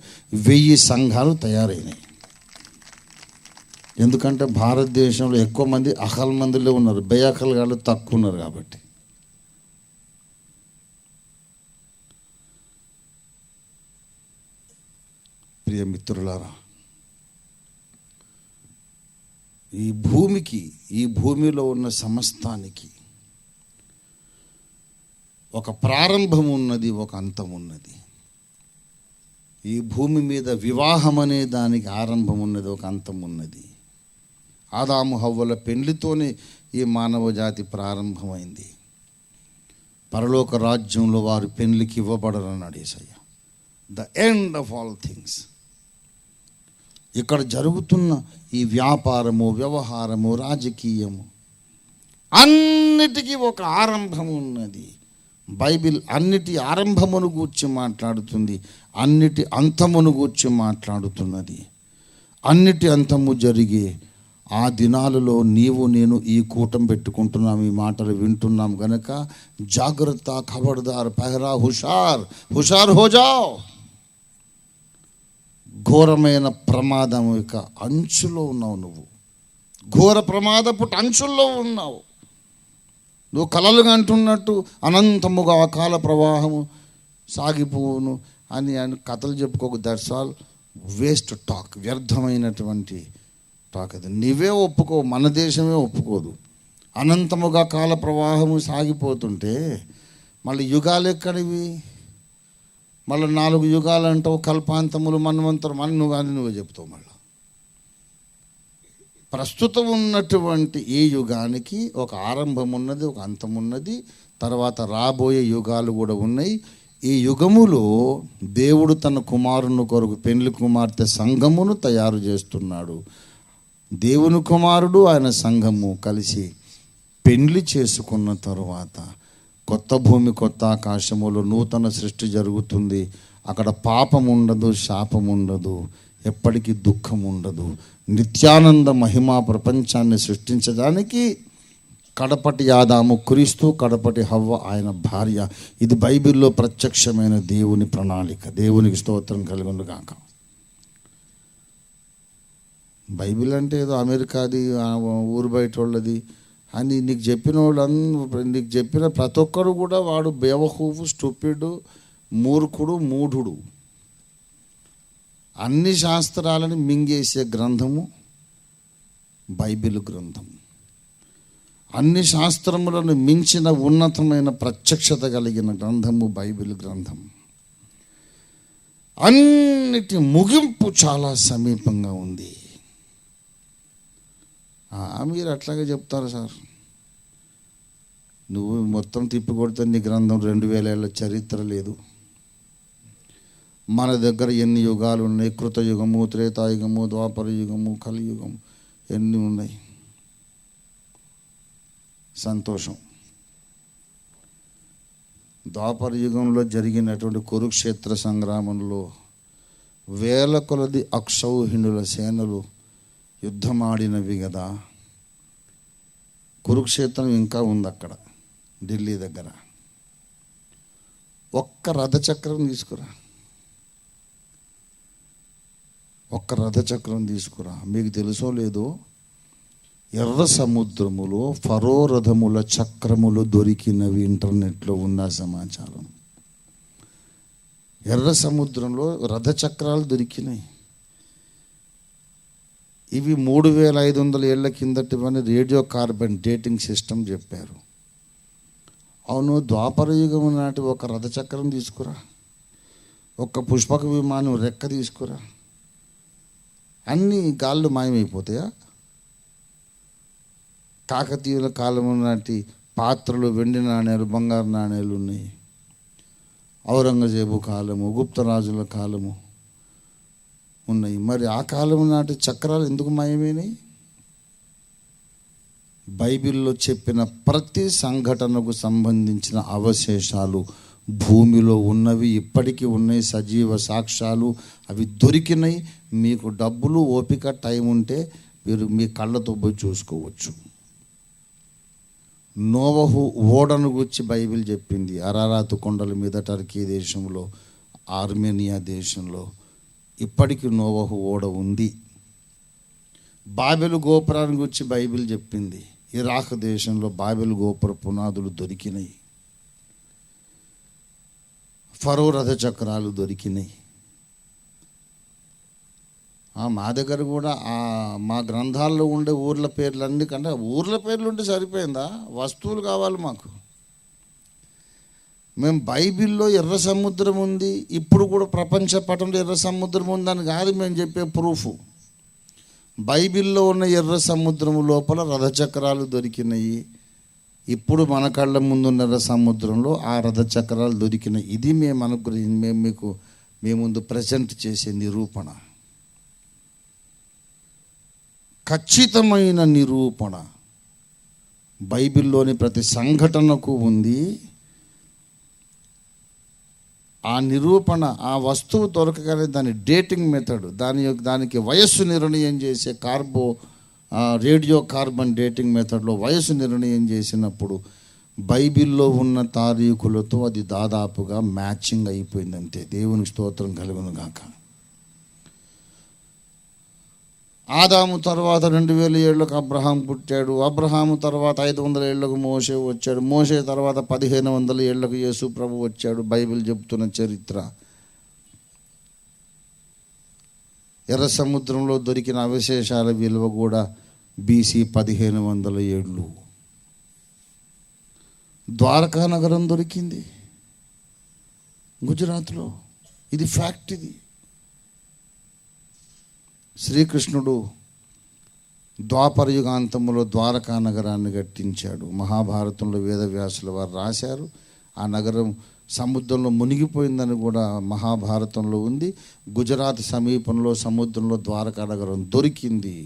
1000 సంఘాలు తయారైనాయి. ఎందుకంటే భారతదేశంలో ఎక్కువ మంది అహల్ మందిలో ఉన్నారు, బేఅఖల్ గాళ్ళు తక్కువ ఉన్నారు కాబట్టి. ప్రియ మిత్రులారా, ఈ భూమికి, ఈ భూమిలో ఉన్న సమస్తానికి ఒక ప్రారంభం ఉన్నది, ఒక అంతం ఉన్నది. ఈ భూమి మీద వివాహం అనే దానికి ఆరంభం ఉన్నది, ఒక అంతం ఉన్నది. ఆదాము హవ్వల పెండ్లితోనే ఈ మానవ జాతి ప్రారంభమైంది. పరలోక రాజ్యంలో వారు పెండ్లికి ఇవ్వబడరన్నాడు యేసయ్య. The end of all things. ఇక్కడ జరుగుతున్న ఈ వ్యాపారము, వ్యవహారము, రాజకీయము అన్నిటికీ ఒక ఆరంభం ఉన్నది. బైబిల్ అన్నిటి ఆరంభమును గూర్చి మాట్లాడుతుంది, అన్నిటి అంతమును గూర్చి మాట్లాడుతున్నది. అన్నిటి అంతము జరిగే ఆ దినాలలో నీవు నేను ఈ కూటం పెట్టుకుంటున్నాం, ఈ మాటలు వింటున్నాం గనక జాగ్రత్త, ఖబర్దార్, పెహరా, హుషార్, హుషార్ హోజావ్. ఘోరమైన ప్రమాదం యొక్క అంచులో ఉన్నావు నువ్వు. ఘోర ప్రమాదపు అంచుల్లో ఉన్నావు నువ్వు. కలలుగా అంటున్నట్టు అనంతముగా అకాల ప్రవాహము సాగిపోవును అని కథలు చెప్పుకోకు. దట్స్ ఆల్ వేస్ట్ టాక్, వ్యర్థమైనటువంటి టాక్. అది నీవే ఒప్పుకో, మన దేశమే ఒప్పుకోదు. అనంతముగా కాల ప్రవాహము సాగిపోతుంటే మళ్ళీ యుగాలు ఎక్కడివి? మళ్ళీ 4 యుగాలు అంటావు, కల్పాంతములు, మన్వంతరం అని నువ్వే చెప్తావు. మళ్ళీ ప్రస్తుతం ఉన్నటువంటి ఈ యుగానికి ఒక ఆరంభం ఉన్నది, ఒక అంతం ఉన్నది. తర్వాత రాబోయే యుగాలు కూడా ఉన్నాయి. ఈ యుగములో దేవుడు తన కుమారుని కొరకు పెండ్లి కుమార్తె సంఘమును తయారు చేస్తున్నాడు. దేవుని కుమారుడు, ఆయన సంఘము కలిసి పెండ్లి చేసుకున్న తరువాత కొత్త భూమి, కొత్త ఆకాశములో నూతన సృష్టి జరుగుతుంది. అక్కడ పాపం ఉండదు, శాపం ఉండదు, ఎప్పటికీ దుఃఖం ఉండదు. నిత్యానంద మహిమా ప్రపంచాన్ని సృష్టించడానికి కడపటి ఆదాము క్రీస్తు, కడపటి హవ్వ ఆయన భార్య. ఇది బైబిల్లో ప్రత్యక్షమైన దేవుని ప్రణాళిక. దేవునికి స్తోత్రం కలుగును గాక. బైబిల్ అంటే ఏదో అమెరికాది, ఊరు బయట వాళ్ళది అని నీకు చెప్పిన నీకు చెప్పిన ప్రతి ఒక్కరు కూడా వాడు బేవహూఫు, స్టూపిడ్, మూర్ఖుడు, మూఢుడు. అన్ని శాస్త్రాలను మింగేసే గ్రంథము బైబిల్ గ్రంథం. అన్ని శాస్త్రములను మించిన ఉన్నతమైన ప్రత్యక్షత కలిగిన గ్రంథము బైబిల్ గ్రంథం. అన్నిటి ముగింపు చాలా సమీపంగా ఉంది. మీరు అట్లాగే చెప్తారు సార్, నువ్వు మొత్తం తిప్పికొడితే నీ గ్రంథం 2000 ఏళ్ళ చరిత్ర లేదు. మన దగ్గర ఎన్ని యుగాలు ఉన్నాయి? కృతయుగము, త్రేతాయుగము, ద్వాపర యుగము, కలియుగము, ఎన్ని ఉన్నాయి. సంతోషం. ద్వాపర యుగంలో జరిగినటువంటి కురుక్షేత్ర సంగ్రామంలో వేల కొలది అక్షౌహిణుల సేనలు యుద్ధమాడినవి కదా. కురుక్షేత్రం ఇంకా ఉంది అక్కడ, ఢిల్లీ దగ్గర. ఒక్క రథచక్రం తీసుకురా, ఒక్క రథచక్రం తీసుకురా. మీకు తెలుసో లేదో, ఎర్ర సముద్రములో ఫరో రథముల చక్రములు దొరికినవి. ఇంటర్నెట్లో ఉన్న సమాచారం. ఎర్ర సముద్రంలో రథచక్రాలు దొరికినాయి. ఇవి 3500 ఏళ్ల కిందటివని రేడియో కార్బన్ డేటింగ్ సిస్టమ్ చెప్పారు. అవును, ద్వాపర యుగం నాటి ఒక రథచక్రం తీసుకురా, ఒక్క పుష్పక విమానం రెక్క తీసుకురా, అన్ని గాళ్ళు మాయమైపోతాయా? కాకతీయుల కాలము నాటి పాత్రలు, వెండి నాణేలు, బంగారు నాణేలు ఉన్నాయి. ఔరంగజేబు కాలము, గుప్తరాజుల కాలము ఉన్నాయి. మరి ఆ కాలం నాటి చక్రాలు ఎందుకు మాయమైనాయి? బైబిల్లో చెప్పిన ప్రతి సంఘటనకు సంబంధించిన అవశేషాలు భూమిలో ఉన్నవి, ఇప్పటికీ ఉన్నాయి, సజీవ సాక్ష్యాలు. అవి దొరికినాయి. మీకు డబ్బులు, ఓపిక, టైం ఉంటే మీరు మీ కళ్ళతో పోయి చూసుకోవచ్చు. నోవహు ఓడను గురించి బైబిల్ చెప్పింది. అరారాతు కొండల మీద టర్కీ దేశంలో, ఆర్మేనియా దేశంలో ఇప్పటికీ నోవహు ఓడ ఉంది. బాబెలు గోపురాన్ని గురించి బైబిల్ చెప్పింది. ఇరాక్ దేశంలో బాబెలు గోపుర పునాదులు దొరికినాయి. ఫరో రథ చక్రాలు దొరికినాయి. మా దగ్గర కూడా మా గ్రంథాల్లో ఉండే ఊర్ల పేర్లు అన్నికంటే ఊర్ల పేర్లు ఉంటే సరిపోయిందా? వస్తువులు కావాలి మాకు. మేము బైబిల్లో ఎర్ర సముద్రం ఉంది, ఇప్పుడు కూడా ప్రపంచ పటంలో ఎర్ర సముద్రం ఉందని కాదు మేము చెప్పే ప్రూఫ్. బైబిల్లో ఉన్న ఎర్ర సముద్రం లోపల రథచక్రాలు దొరికినాయి. ఇప్పుడు మన కళ్ళ ముందున్న ఎర్ర సముద్రంలో ఆ రథచక్రాలు దొరికినాయి. ఇది మేము మీకు మీ ముందు ప్రజెంట్ చేసే నిరూపణ, ఖచ్చితమైన నిరూపణ. బైబిల్లోని ప్రతి సంఘటనకు ఉంది. ఆ నిరూపణ, ఆ వస్తువు దొరకగానే దాని డేటింగ్ మెథడ్, దానికి వయస్సు నిర్ణయం చేసే రేడియో కార్బన్ డేటింగ్ మెథడ్లో వయస్సు నిర్ణయం చేసినప్పుడు బైబిల్లో ఉన్న తారీఖులతో అది దాదాపుగా మ్యాచింగ్ అయిపోయింది. అంతే. దేవునికి స్తోత్రం కలుగును గాక. ఆదాము తర్వాత 2000 ఏళ్లకు అబ్రహాం పుట్టాడు. అబ్రహాము తర్వాత 500 ఏళ్లకు మోషే వచ్చాడు. మోషే తర్వాత 1500 ఏళ్లకు యేసు ప్రభు వచ్చాడు. బైబిల్ చెబుతున్న చరిత్ర. ఎర్ర సముద్రంలో దొరికిన అవశేషాల విలువ కూడా BC 1500 ఏళ్ళు. ద్వారకా నగరం దొరికింది గుజరాత్లో. ఇది ఫ్యాక్ట్. ఇది శ్రీకృష్ణుడు ద్వాపర యుగాంతములో ద్వారకా నగరాన్ని కట్టించాడు. మహాభారతంలో వేదవ్యాసుల వారు రాశారు. ఆ నగరం సముద్రంలో మునిగిపోయిందని కూడా మహాభారతంలో ఉంది. గుజరాత్ సమీపంలో సముద్రంలో ద్వారకా నగరం దొరికింది.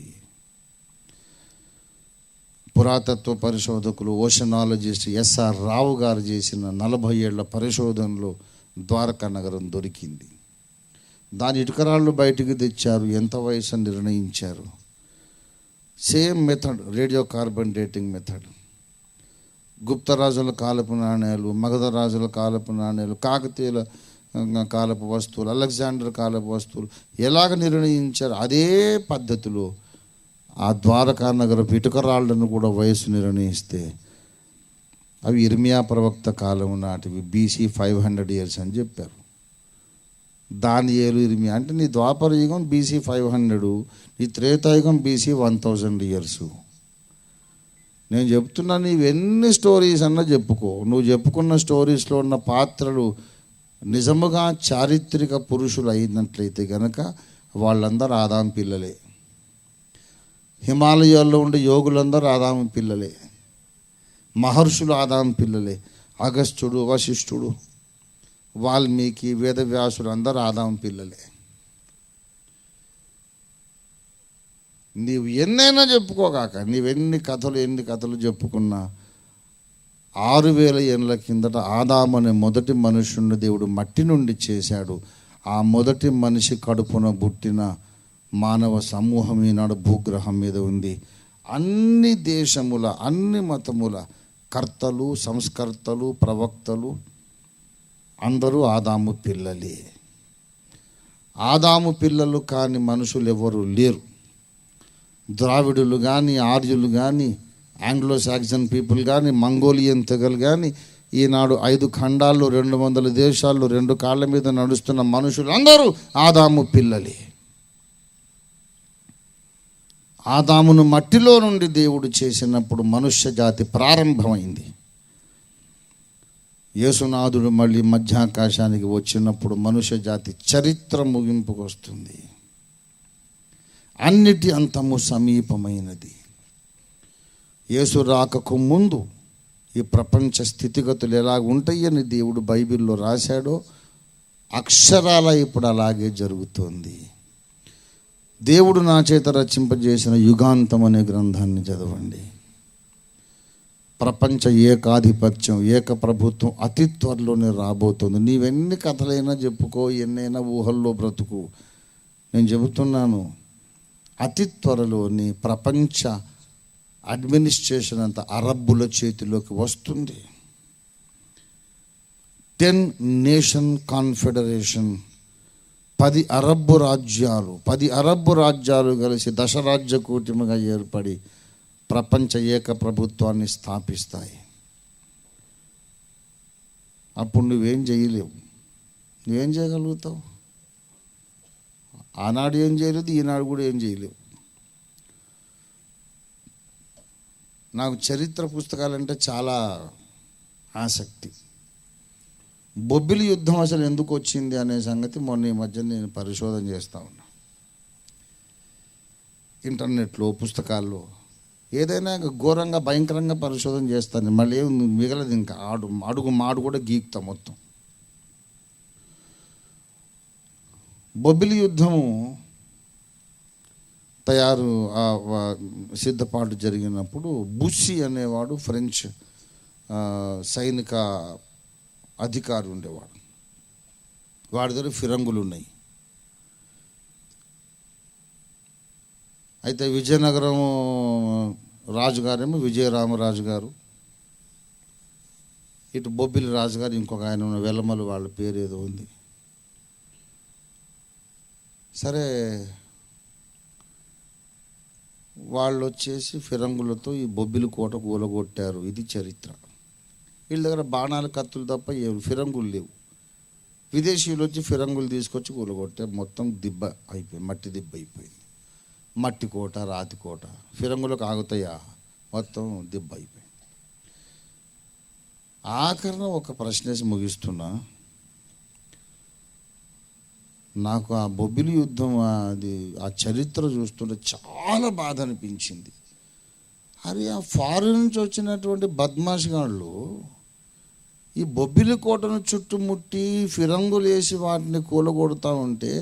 పురాతత్వ పరిశోధకులు ఓషనాలజిస్ట్ SR రావు గారు చేసిన 40 ఏళ్ల పరిశోధనలో ద్వారకా నగరం దొరికింది. దాని ఇటుకరాళ్ళు బయటికి తెచ్చారు. ఎంత వయసు నిర్ణయించారు. Same method, radio carbon dating method. గుప్తరాజుల కాలపు నాణేలు, మగధ రాజుల కాలపు నాణేలు, కాకతీయుల కాలపు వస్తువులు, అలెగ్జాండర్ కాలపు వస్తువులు ఎలాగ నిర్ణయించారు అదే పద్ధతిలో ఆ ద్వారకా నగరపు ఇటుకరాళ్లను కూడా వయసు నిర్ణయిస్తే అవి ఇర్మియా ప్రవక్త కాలం నాటివి, BC 500 years అని చెప్పారు. దానియేలు, ఇర్మియా అంటే నీ ద్వాపర యుగం BC 500, నీ త్రేతాయుగం BC 1000 years. నేను చెప్తున్నా, నీవెన్ని స్టోరీస్ అన్నా చెప్పుకో, నువ్వు చెప్పుకున్న స్టోరీస్లో ఉన్న పాత్రలు నిజముగా చారిత్రక పురుషులు అయినట్లయితే కనుక వాళ్ళందరూ ఆదాము పిల్లలే. హిమాలయాల్లో ఉండే యోగులందరూ ఆదాము పిల్లలే. మహర్షులు ఆదాము పిల్లలే. అగస్త్యుడు, వశిష్ఠుడు, వాల్మీకి, వేదవ్యాసుడు అందరూ ఆదాము పిల్లలే. నీవు ఎన్నైనా చెప్పుకోగాక, ఎన్ని కథలు చెప్పుకున్నా 6000 ఏళ్ళ కిందట ఆదాము అనే మొదటి మనుషుని దేవుడు మట్టి నుండి చేశాడు. ఆ మొదటి మనిషి కడుపున పుట్టిన మానవ సమూహం ఈనాడు భూగ్రహం మీద ఉంది. అన్ని దేశముల, అన్ని మతముల కర్తలు, సంస్కర్తలు, ప్రవక్తలు అందరూ ఆదాము పిల్లలే. ఆదాము పిల్లలు కాని మనుషులు ఎవరు లేరు. ద్రావిడులు కానీ, ఆర్యులు కానీ, ఆంగ్లో సాక్సన్ పీపుల్ కానీ, మంగోలియన్ తెగలు కానీ, ఈనాడు 5 ఖండాల్లో 200 దేశాల్లో 2 కాళ్ళ మీద నడుస్తున్న మనుషులు అందరూ ఆదాము పిల్లలే. ఆదామును మట్టిలో నుండి దేవుడు చేసినప్పుడు మనుష్య జాతి ప్రారంభమైంది. యేసునాథుడు మళ్ళీ మధ్యాకాశానికి వచ్చినప్పుడు మనుష్య జాతి చరిత్ర ముగింపుకు వస్తుంది. అన్నిటి అంతము సమీపమైనది. యేసు రాకకు ముందు ఈ ప్రపంచ స్థితిగతులు ఎలాగ ఉంటాయని దేవుడు బైబిల్లో రాశాడో అక్షరాల ఇప్పుడు అలాగే జరుగుతోంది. దేవుడు నా చేత రచింపజేసిన యుగాంతం అనే గ్రంథాన్ని చదవండి. ప్రపంచ ఏకాధిపత్యం, ఏక ప్రభుత్వం అతి త్వరలోనే రాబోతుంది. నీవెన్ని కథలైనా చెప్పుకో, ఎన్నైనా ఊహల్లో బ్రతుకు. నేను చెబుతున్నాను, అతి త్వరలోని ప్రపంచ అడ్మినిస్ట్రేషన్ అంతా అరబ్బుల చేతిలోకి వస్తుంది. 10 నేషన్ కాన్ఫెడరేషన్, 10 అరబ్బు రాజ్యాలు కలిసి దశరాజ్య కూటమిగా ఏర్పడి ప్రపంచ ఏక ప్రభుత్వాన్ని స్థాపిస్తాయి. అప్పుడు నువ్వేం చేయలేవు. నువ్వేం చేయగలుగుతావు? ఆనాడు ఏం చేయలేదు, ఈనాడు కూడా ఏం చేయలేవు. నాకు చరిత్ర పుస్తకాలంటే చాలా ఆసక్తి. బొబ్బిలి యుద్ధం అసలు ఎందుకు వచ్చింది అనే సంగతి మొన్న ఈ మధ్య నేను పరిశోధన చేస్తూ ఉన్నా. ఇంటర్నెట్లో, పుస్తకాల్లో ఏదైనా ఘోరంగా భయంకరంగా పరిశోధన చేస్తాను. మళ్ళీ ఏం మిగలదు, ఇంకా అడుగు మాడు కూడా గీక్తా మొత్తం. బొబ్బిలి యుద్ధము సిద్ధపాటు జరిగినప్పుడు బుస్సీ అనేవాడు ఫ్రెంచ్ సైనిక అధికారి ఉండేవాడు. వాడి దగ్గర ఫిరంగులు ఉన్నాయి. అయితే విజయనగరం రాజుగారేమో విజయరామరాజు గారు, ఇటు బొబ్బిలి రాజుగారు, ఇంకొక ఆయన ఉన్న వెల్లమలు, వాళ్ళ పేరు ఏదో ఉంది. సరే, వాళ్ళు వచ్చేసి ఫిరంగులతో ఈ బొబ్బిలి కోట కూలగొట్టారు. ఇది చరిత్ర. వీళ్ళ దగ్గర బాణాలు, కత్తులు తప్ప ఫిరంగులు లేవు. విదేశీయులు వచ్చి ఫిరంగులు తీసుకొచ్చి కూలగొట్టే మొత్తం దిబ్బ అయిపోయింది, మట్టి దిబ్బ అయిపోయింది. మట్టి కోట, రాతి కోట, ఫిరంగులకు ఆగుతాయా, మొత్తం దిబ్బ అయిపోయింది. ఆఖరణ ఒక ప్రశ్నేసి ముగిస్తున్నా. నాకు ఆ బొబ్బిలి యుద్ధం ఆ చరిత్ర చూస్తుంటే చాలా బాధ అనిపించింది. అరే, ఆ ఫారిన్ నుంచి వచ్చినటువంటి బద్మాష్గాళ్ళు ఈ బొబ్బిలి కోటను చుట్టుముట్టి ఫిరంగులు వేసి వాటిని కూలగొడుతూ ఉంటే,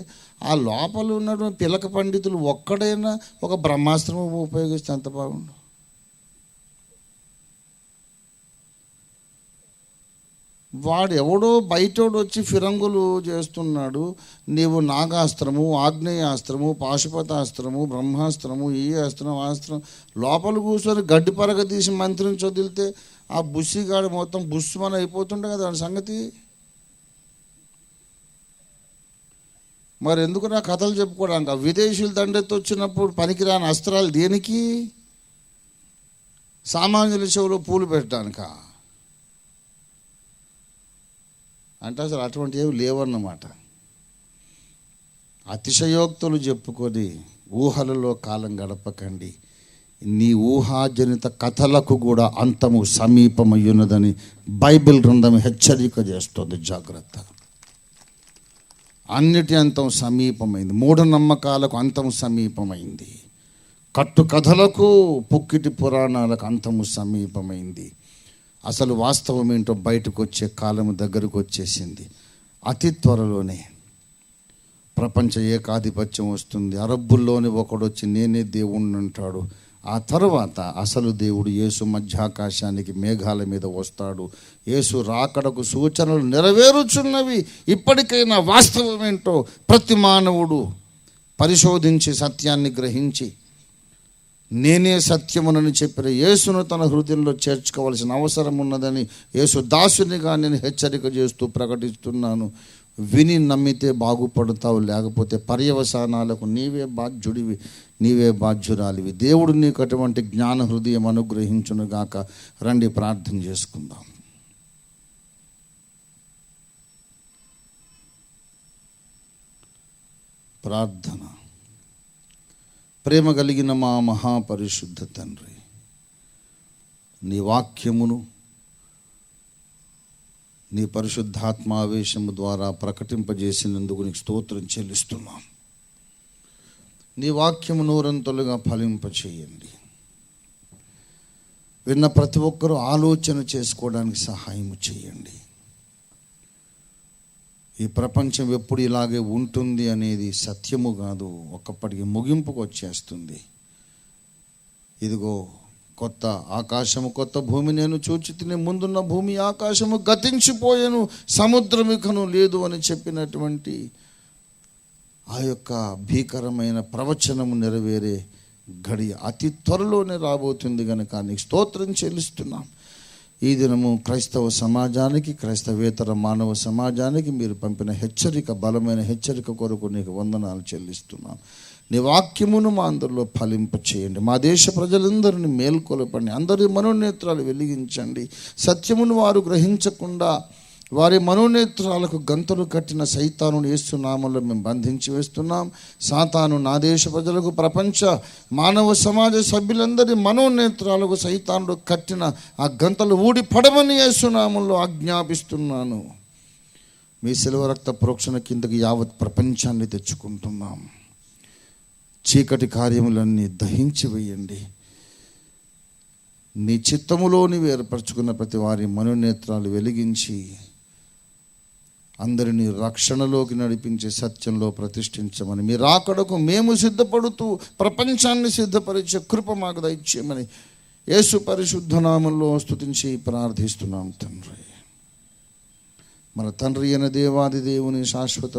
ఆ లోపల ఉన్నటువంటి పిలక పండితులు ఒక్కడైనా ఒక బ్రహ్మాస్త్రం ఉపయోగిస్తే ఎంత బాగుండు. వాడు ఎవడో బయటోడు వచ్చి ఫిరంగులు చేస్తున్నాడు, నీవు నాగాస్త్రము, ఆగ్నేయాస్త్రము, పాశుపతాస్త్రము, బ్రహ్మాస్త్రము, ఈ అస్త్రం, ఆస్త్రం లోపల కూర్చొని గడ్డి పరగ తీసి మంత్రిని చదివితే ఆ బుస్సిగాడు మొత్తం బుస్సుమని అయిపోతుండే కదా దాని సంగతి. మరి ఎందుకు నా కథలు చెప్పుకోవడానికి? విదేశీయులు దండెత్తి వచ్చినప్పుడు పనికిరాని అస్త్రాలు దేనికి? సామాన్యుల చెవులో పూలు పెట్టడానిక? అంటే అసలు అటువంటి ఏమి లేవన్నమాట. అతిశయోక్తులు చెప్పుకొని ఊహలలో కాలం గడపకండి. నీ ఊహాజనిత కథలకు కూడా అంతము సమీపమయ్యున్నదని బైబిల్ గ్రంథం హెచ్చరిక చేస్తుంది. జాగ్రత్త. అన్నిటి అంతం సమీపమైంది. మూఢనమ్మకాలకు అంతము సమీపమైంది. కట్టు కథలకు, పుక్కిటి పురాణాలకు అంతము సమీపమైంది. అసలు వాస్తవం ఏంటో బయటకు వచ్చే కాలము దగ్గరకు వచ్చేసింది. అతి త్వరలోనే ప్రపంచ ఏకాధిపత్యం వస్తుంది. అరబ్బుల్లోని ఒకడొచ్చి నేనే దేవుణ్ణి అంటాడు. ఆ తర్వాత అసలు దేవుడు యేసు మధ్యాకాశానికి మేఘాల మీద వస్తాడు. యేసు రాకడకు సూచనలు నెరవేరుచున్నవి. ఇప్పటికైనా వాస్తవం ఏంటో ప్రతి మానవుడు పరిశోధించి సత్యాన్ని గ్రహించి నేనే సత్యమునని చెప్పిన యేసును తన హృదయంలో చేర్చుకోవాల్సిన అవసరం ఉన్నదని యేసు దాసునిగా నేను హెచ్చరిక చేస్తూ ప్రకటిస్తున్నాను. విని నమ్మితే బాగుపడతావు, లేకపోతే పర్యవసానాలకు నీవే బాధ్యుడివి, నీవే బాధ్యురాలివి. దేవుడు నీకు అటువంటి జ్ఞాన హృదయం అనుగ్రహించునుగాక. రండి ప్రార్థన చేసుకుందాం. ప్రార్థన. ప్రేమ కలిగిన మా మహాపరిశుద్ధ తండ్రి, నీ వాక్యమును నీ పరిశుద్ధాత్మావేశము ద్వారా ప్రకటింపజేసినందుకు నీకు స్తోత్రం చెల్లిస్తున్నాం. నీ వాక్యము నూరంతలుగా ఫలింపచేయండి. విన్న ప్రతి ఒక్కరూ ఆలోచన చేసుకోవడానికి సహాయం చేయండి. ఈ ప్రపంచం ఎప్పుడు ఇలాగే ఉంటుంది అనేది సత్యము కాదు, ఒక్కప్పటికి ముగింపుకు వచ్చేస్తుంది. ఇదిగో కొత్త ఆకాశము కొత్త భూమి నేను చూచితిని, ముందున్న భూమి ఆకాశము గతించిపోయేను, సముద్రమికను లేదు అని చెప్పినటువంటి ఆ యొక్క భీకరమైన ప్రవచనము నెరవేరే గడియ అతి త్వరలోనే రాబోతుంది కనుక నీకు స్తోత్రం చెల్లిస్తున్నాం. ఈ దినము క్రైస్తవ సమాజానికి, క్రైస్తవేతర మానవ సమాజానికి మీరు పంపిన హెచ్చరిక, బలమైన హెచ్చరిక కొరకు నీకు వందనాలు చెల్లిస్తున్నాం. నీ వాక్యమును మా అందరిలో ఫలింప చేయండి. మా దేశ ప్రజలందరినీ మేల్కొలపండి. అందరి మనోనేత్రాలు వెలిగించండి. సత్యమును వారు గ్రహించకుండా వారి మనోనేత్రాలకు గంతలు కట్టిన సైతాను యేసు నామములో మేము బంధించి వేస్తున్నాం. సాతాను నా దేశ ప్రజలకు, ప్రపంచ మానవ సమాజ సభ్యులందరి మనోనేత్రాలకు సైతానుడు కట్టిన ఆ గంతలు ఊడి పడమని యేసు నామములో ఆజ్ఞాపిస్తున్నాను. మీ శిలువ రక్త ప్రోక్షణ కిందకి యావత్ ప్రపంచాన్ని తెచ్చుకుంటున్నాం. చీకటి కార్యములన్నీ దహించి వేయండి. నీ చిత్తములోని ఏర్పరచుకున్న ప్రతి వారి మనోనేత్రాలు వెలిగించి అందరినీ రక్షణలోకి నడిపించే సత్యంలో ప్రతిష్ఠించమని, మీ రాకడకు మేము సిద్ధపడుతూ ప్రపంచాన్ని సిద్ధపరిచే కృప మాకు దయచేయమని యేసు పరిశుద్ధ నామములో స్తుతించి ప్రార్థిస్తున్నాం తండ్రి. మన తండ్రి అయిన దేవాది దేవుని శాశ్వత